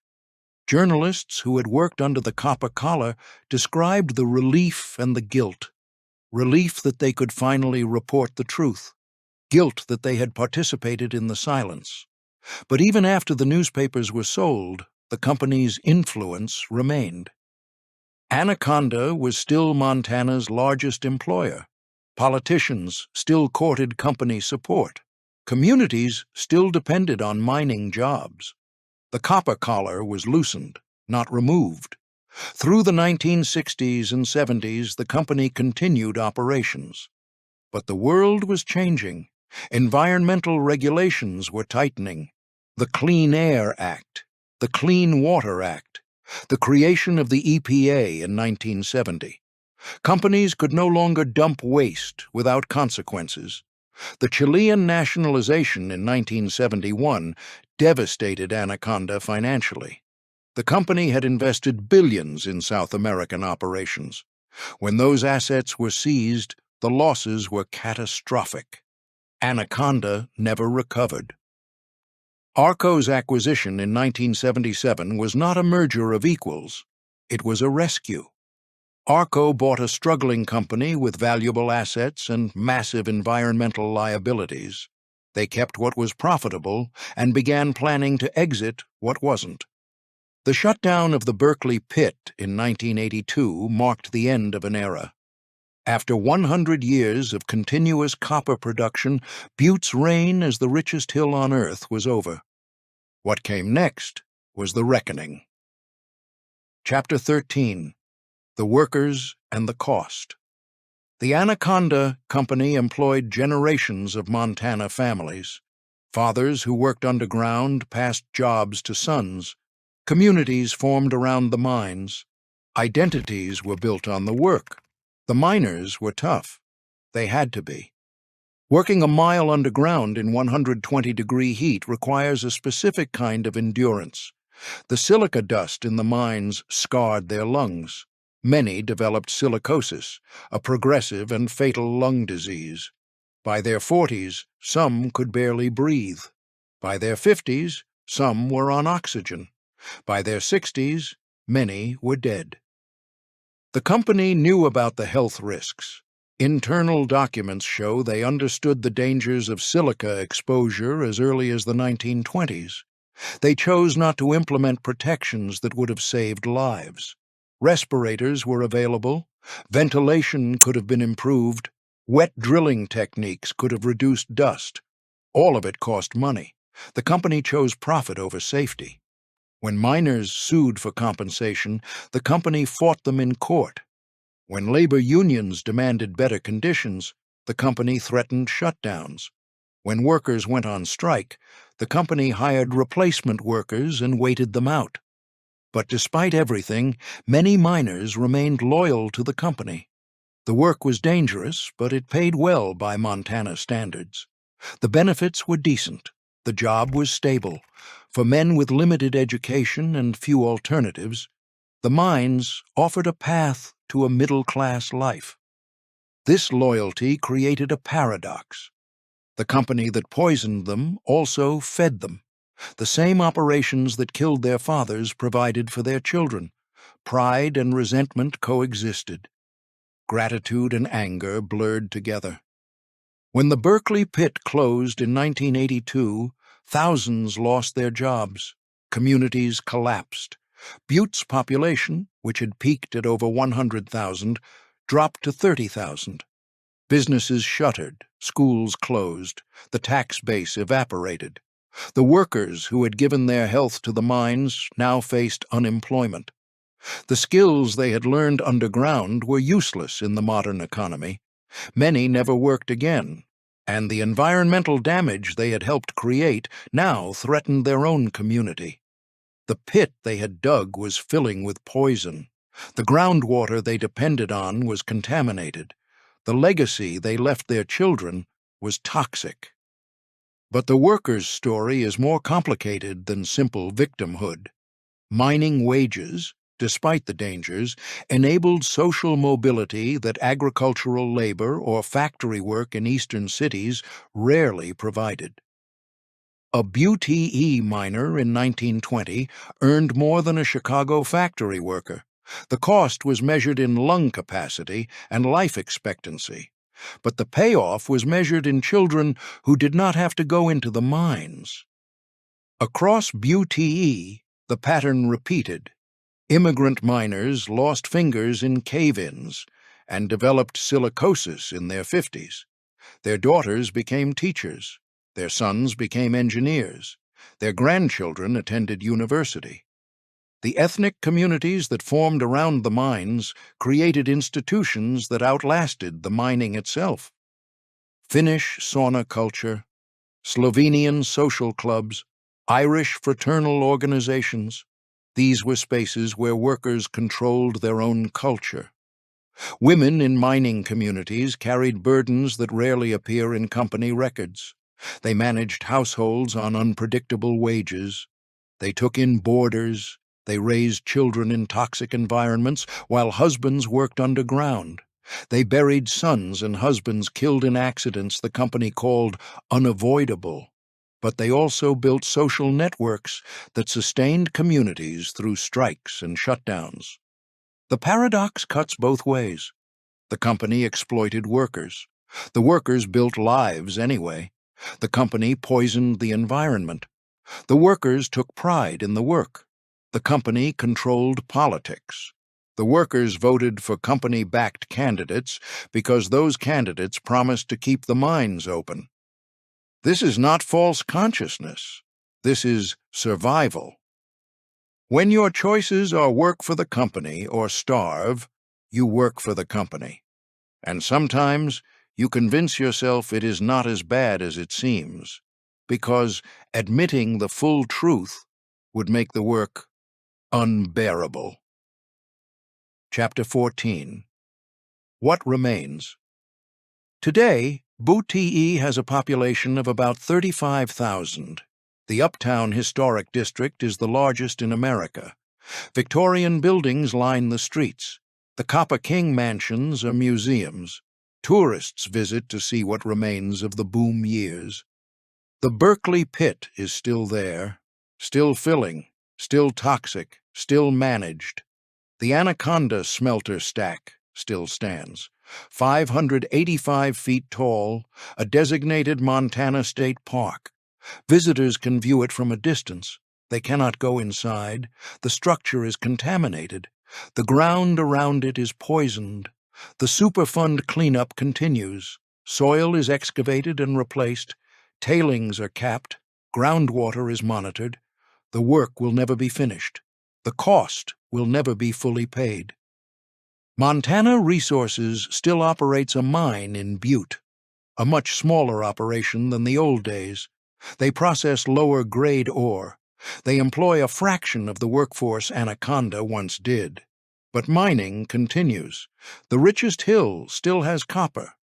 Journalists who had worked under the copper collar described the relief and the guilt. Relief that they could finally report the truth. Guilt that they had participated in the silence. But even after the newspapers were sold, the company's influence remained. Anaconda was still Montana's largest employer. Politicians still courted company support. communities still depended on mining jobs. The copper collar was loosened, not removed. Through the 1960s and 70s, the company continued operations. But the world was changing. Environmental regulations were tightening. The Clean Air Act, the Clean Water Act, the creation of the EPA in 1970. Companies could no longer dump waste without consequences. The Chilean nationalization in 1971 devastated Anaconda financially. The company had invested billions in South American operations. When those assets were seized, the losses were catastrophic. Anaconda never recovered. Arco's acquisition in 1977 was not a merger of equals. It was a rescue. Arco bought a struggling company with valuable assets and massive environmental liabilities. They kept what was profitable and began planning to exit what wasn't. The shutdown of the Berkeley Pit in 1982 marked the end of an era. After 100 years of continuous copper production, Butte's reign as the richest hill on Earth was over. What came next was the reckoning. Chapter 13. The Workers and the Cost. The Anaconda Company employed generations of Montana families. Fathers who worked underground passed jobs to sons. Communities formed around the mines. Identities were built on the work. The miners were tough. They had to be. Working a mile underground in 120-degree heat requires a specific kind of endurance. The silica dust in the mines scarred their lungs. Many developed silicosis, a progressive and fatal lung disease. By their 40s, some could barely breathe. By their 50s, some were on oxygen. By their 60s, many were dead. The company knew about the health risks. Internal documents show they understood the dangers of silica exposure as early as the 1920s. They chose not to implement protections that would have saved lives. Respirators were available, ventilation could have been improved, wet drilling techniques could have reduced dust. All of it cost money. The company chose profit over safety. When miners sued for compensation, the company fought them in court. When labor unions demanded better conditions, the company threatened shutdowns. When workers went on strike, the company hired replacement workers and waited them out. But despite everything, many miners remained loyal to the company. The work was dangerous, but it paid well by Montana standards. The benefits were decent. The job was stable. For men with limited education and few alternatives, the mines offered a path to a middle-class life. This loyalty created a paradox. The company that poisoned them also fed them. The same operations that killed their fathers provided for their children. Pride and resentment coexisted. Gratitude and anger blurred together. When the Berkeley Pit closed in 1982, thousands lost their jobs. Communities collapsed. Butte's population, which had peaked at over 100,000, dropped to 30,000. Businesses shuttered, schools closed, the tax base evaporated. The workers who had given their health to the mines now faced unemployment. The skills they had learned underground were useless in the modern economy. Many never worked again, and the environmental damage they had helped create now threatened their own community. The pit they had dug was filling with poison. The groundwater they depended on was contaminated. The legacy they left their children was toxic. But the workers' story is more complicated than simple victimhood. Mining wages, despite the dangers, enabled social mobility that agricultural labor or factory work in eastern cities rarely provided. A Butte miner in 1920 earned more than a Chicago factory worker. The cost was measured in lung capacity and life expectancy, but the payoff was measured in children who did not have to go into the mines. Across Butte, the pattern repeated. Immigrant miners lost fingers in cave-ins and developed silicosis in their 50s. Their daughters became teachers. Their sons became engineers. Their grandchildren attended university. The ethnic communities that formed around the mines created institutions that outlasted the mining itself. Finnish sauna culture, Slovenian social clubs, Irish fraternal organizations. These were spaces where workers controlled their own culture. Women in mining communities carried burdens that rarely appear in company records. They managed households on unpredictable wages. They took in boarders. They raised children in toxic environments while husbands worked underground. They buried sons and husbands killed in accidents the company called unavoidable. But they also built social networks that sustained communities through strikes and shutdowns. The paradox cuts both ways. The company exploited workers. The workers built lives anyway. The company poisoned the environment. The workers took pride in the work. The company controlled politics. The workers voted for company-backed candidates because those candidates promised to keep the mines open. This is not false consciousness. This is survival. When your choices are work for the company or starve, you work for the company. And sometimes you convince yourself it is not as bad as it seems, because admitting the full truth would make the work unbearable. Chapter 14. What remains? Today, Butte has a population of about 35,000. The Uptown Historic District is the largest in America. Victorian buildings line the streets. The Copper King mansions are museums. Tourists visit to see what remains of the boom years. The Berkeley Pit is still there, still filling, still toxic, still managed. The Anaconda smelter stack still stands, 585 feet tall, a designated Montana state park. Visitors can view it from a distance. They cannot go inside. The structure is contaminated. The ground around it is poisoned. The Superfund cleanup continues. Soil is excavated and replaced. Tailings are capped. Groundwater is monitored. The work will never be finished. The cost will never be fully paid. Montana Resources still operates a mine in Butte, a much smaller operation than the old days. They process lower-grade ore. They employ a fraction of the workforce Anaconda once did. But mining continues. The richest hill still has copper.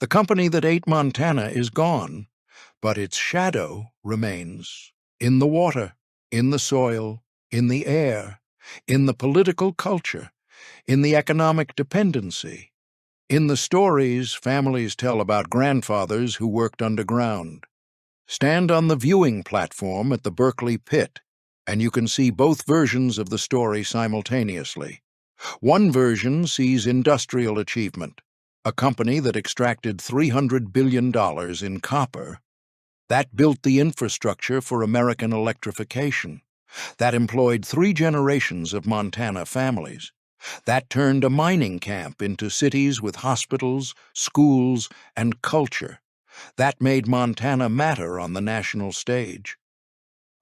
The company that ate Montana is gone, but its shadow remains. In the water, in the soil, in the air, in the political culture, in the economic dependency, in the stories families tell about grandfathers who worked underground. Stand on the viewing platform at the Berkeley Pit, and you can see both versions of the story simultaneously. One version sees industrial achievement, a company that extracted $300 billion in copper. That built the infrastructure for American electrification. That employed 3 generations of Montana families. That turned a mining camp into cities with hospitals, schools, and culture. That made Montana matter on the national stage.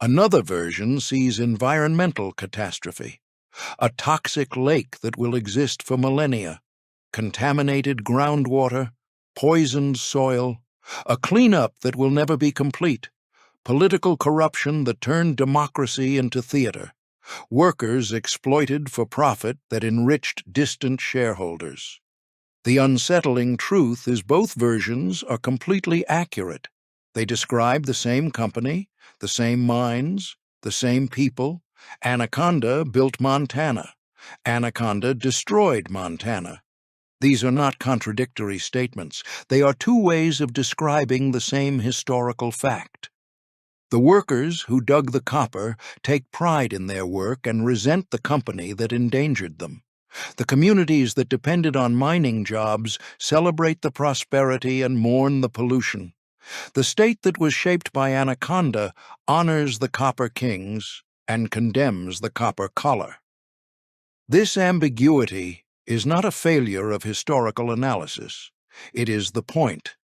Another version sees environmental catastrophe, a toxic lake that will exist for millennia, contaminated groundwater, poisoned soil, a cleanup that will never be complete, political corruption that turned democracy into theater, workers exploited for profit that enriched distant shareholders. The unsettling truth is both versions are completely accurate. They describe the same company, the same mines, the same people. Anaconda built Montana. Anaconda destroyed Montana. These are not contradictory statements. They are 2 ways of describing the same historical fact. The workers who dug the copper take pride in their work and resent the company that endangered them. The communities that depended on mining jobs celebrate the prosperity and mourn the pollution. The state that was shaped by Anaconda honors the Copper Kings and condemns the copper collar. This ambiguity is not a failure of historical analysis. It is the point.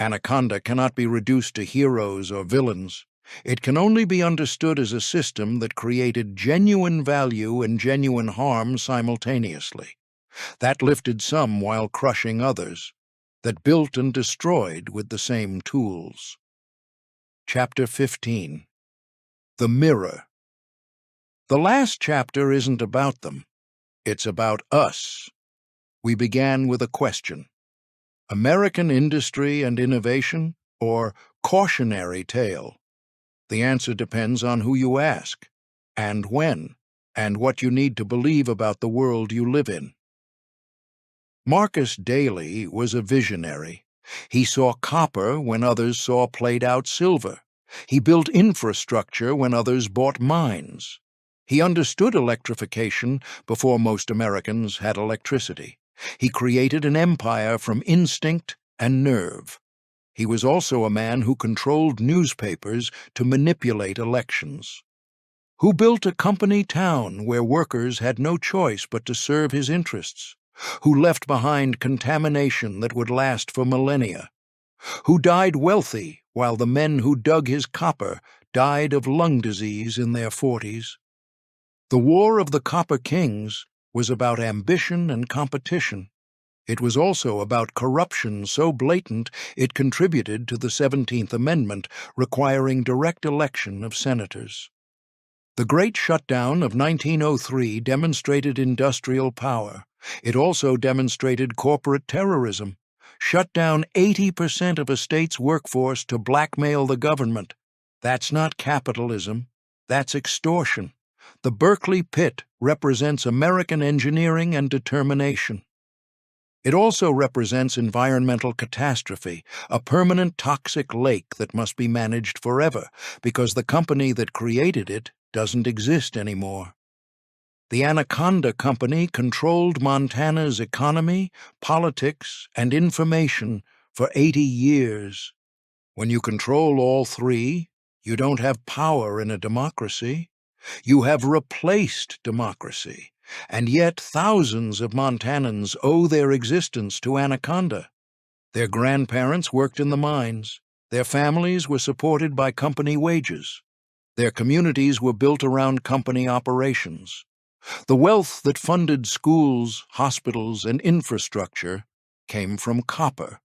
Anaconda cannot be reduced to heroes or villains. It can only be understood as a system that created genuine value and genuine harm simultaneously, that lifted some while crushing others, that built and destroyed with the same tools. Chapter 15. The Mirror. The last chapter isn't about them. It's about us. We began with a question. American industry and innovation, or cautionary tale? The answer depends on who you ask, and when, and what you need to believe about the world you live in. Marcus Daly was a visionary. He saw copper when others saw played-out silver. He built infrastructure when others bought mines. He understood electrification before most Americans had electricity. He created an empire from instinct and nerve. He was also a man who controlled newspapers to manipulate elections. Who built a company town where workers had no choice but to serve his interests. Who left behind contamination that would last for millennia. Who died wealthy while the men who dug his copper died of lung disease in their 40s. The War of the Copper Kings was about ambition and competition. It was also about corruption so blatant it contributed to the 17th Amendment requiring direct election of senators. The Great Shutdown of 1903 demonstrated industrial power. It also demonstrated corporate terrorism. Shut down 80% of a state's workforce to blackmail the government. That's not capitalism. That's extortion. The Berkeley Pit represents American engineering and determination. It also represents environmental catastrophe, a permanent toxic lake that must be managed forever because the company that created it doesn't exist anymore. The Anaconda Company controlled Montana's economy, politics, and information for 80 years. When you control all three, you don't have power in a democracy. You have replaced democracy, and yet thousands of Montanans owe their existence to Anaconda. Their grandparents worked in the mines. Their families were supported by company wages. Their communities were built around company operations. The wealth that funded schools, hospitals, and infrastructure came from copper.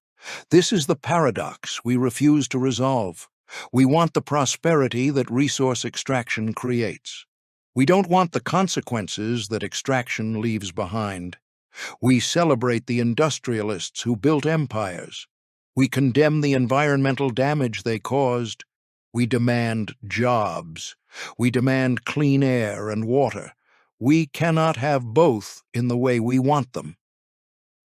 This is the paradox we refuse to resolve. We want the prosperity that resource extraction creates. We don't want the consequences that extraction leaves behind. We celebrate the industrialists who built empires. We condemn the environmental damage they caused. We demand jobs. We demand clean air and water. We cannot have both in the way we want them.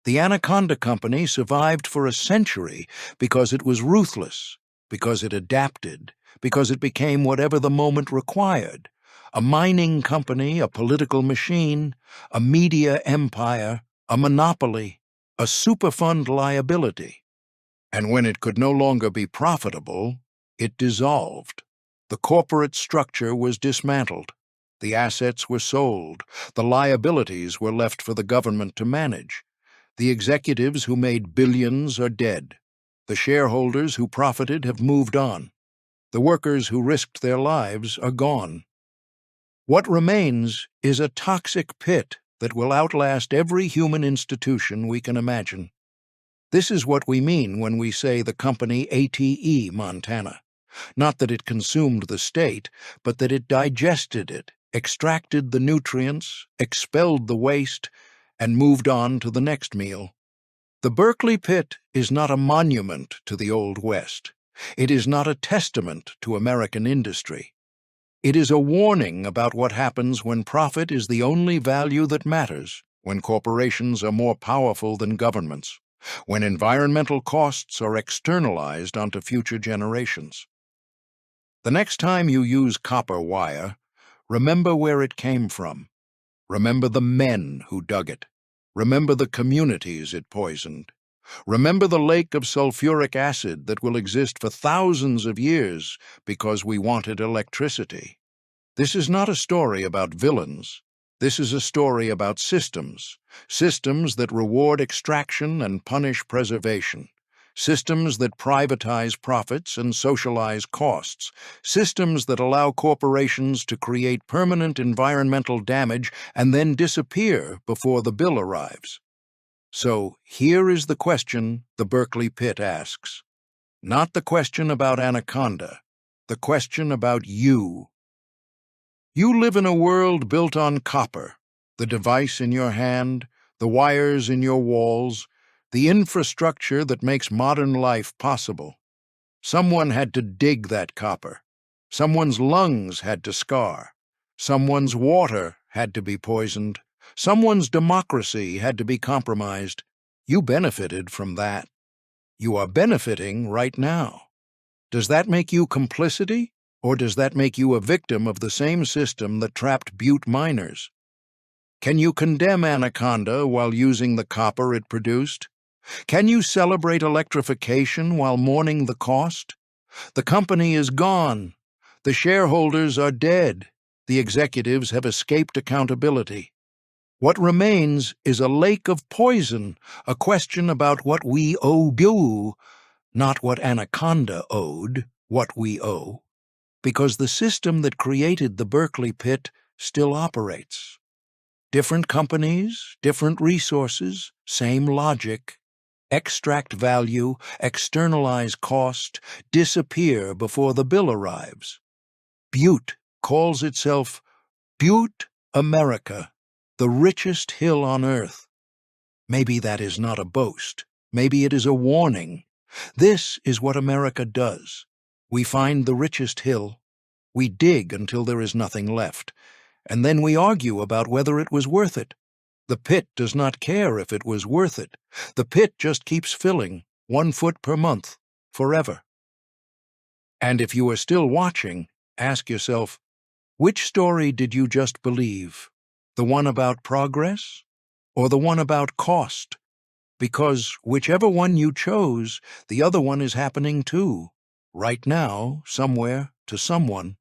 The Anaconda Company survived for a century because it was ruthless, because it adapted, because it became whatever the moment required. A mining company, a political machine, a media empire, a monopoly, a Superfund liability. And when it could no longer be profitable, it dissolved. The corporate structure was dismantled. The assets were sold. The liabilities were left for the government to manage. The executives who made billions are dead. The shareholders who profited have moved on. The workers who risked their lives are gone. What remains is a toxic pit that will outlast every human institution we can imagine. This is what we mean when we say the company ATE Montana. Not that it consumed the state, but that it digested it, extracted the nutrients, expelled the waste, and moved on to the next meal. The Berkeley Pit is not a monument to the Old West. It is not a testament to American industry. It is a warning about what happens when profit is the only value that matters, when corporations are more powerful than governments, when environmental costs are externalized onto future generations. The next time you use copper wire, remember where it came from. Remember the men who dug it. Remember the communities it poisoned. Remember the lake of sulfuric acid that will exist for thousands of years because we wanted electricity. This is not a story about villains. This is a story about systems, systems that reward extraction and punish preservation, systems that privatize profits and socialize costs, systems that allow corporations to create permanent environmental damage and then disappear before the bill arrives. So here is the question the Berkeley Pit asks. Not the question about Anaconda, the question about you. You live in a world built on copper, the device in your hand, the wires in your walls, the infrastructure that makes modern life possible. Someone had to dig that copper. Someone's lungs had to scar. Someone's water had to be poisoned. Someone's democracy had to be compromised. You benefited from that. You are benefiting right now. Does that make you complicity, or does that make you a victim of the same system that trapped Butte miners? Can you condemn Anaconda while using the copper it produced? Can you celebrate electrification while mourning the cost? The company is gone. The shareholders are dead. The executives have escaped accountability. What remains is a lake of poison, a question about what we owe you, not what Anaconda owed, what we owe, because the system that created the Berkeley Pit still operates. Different companies, different resources, same logic. Extract value, externalize cost, disappear before the bill arrives. Butte calls itself Butte, America, the richest hill on earth. Maybe that is not a boast. Maybe it is a warning. This is what America does. We find the richest hill, we dig until there is nothing left, and then we argue about whether it was worth it. The pit does not care if it was worth it. The pit just keeps filling, 1 foot per month, forever. And if you are still watching, ask yourself, which story did you just believe? The one about progress, or the one about cost? Because whichever one you chose, the other one is happening too, right now, somewhere, to someone.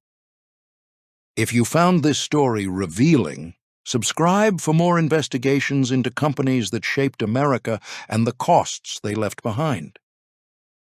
If you found this story revealing, subscribe for more investigations into companies that shaped America and the costs they left behind.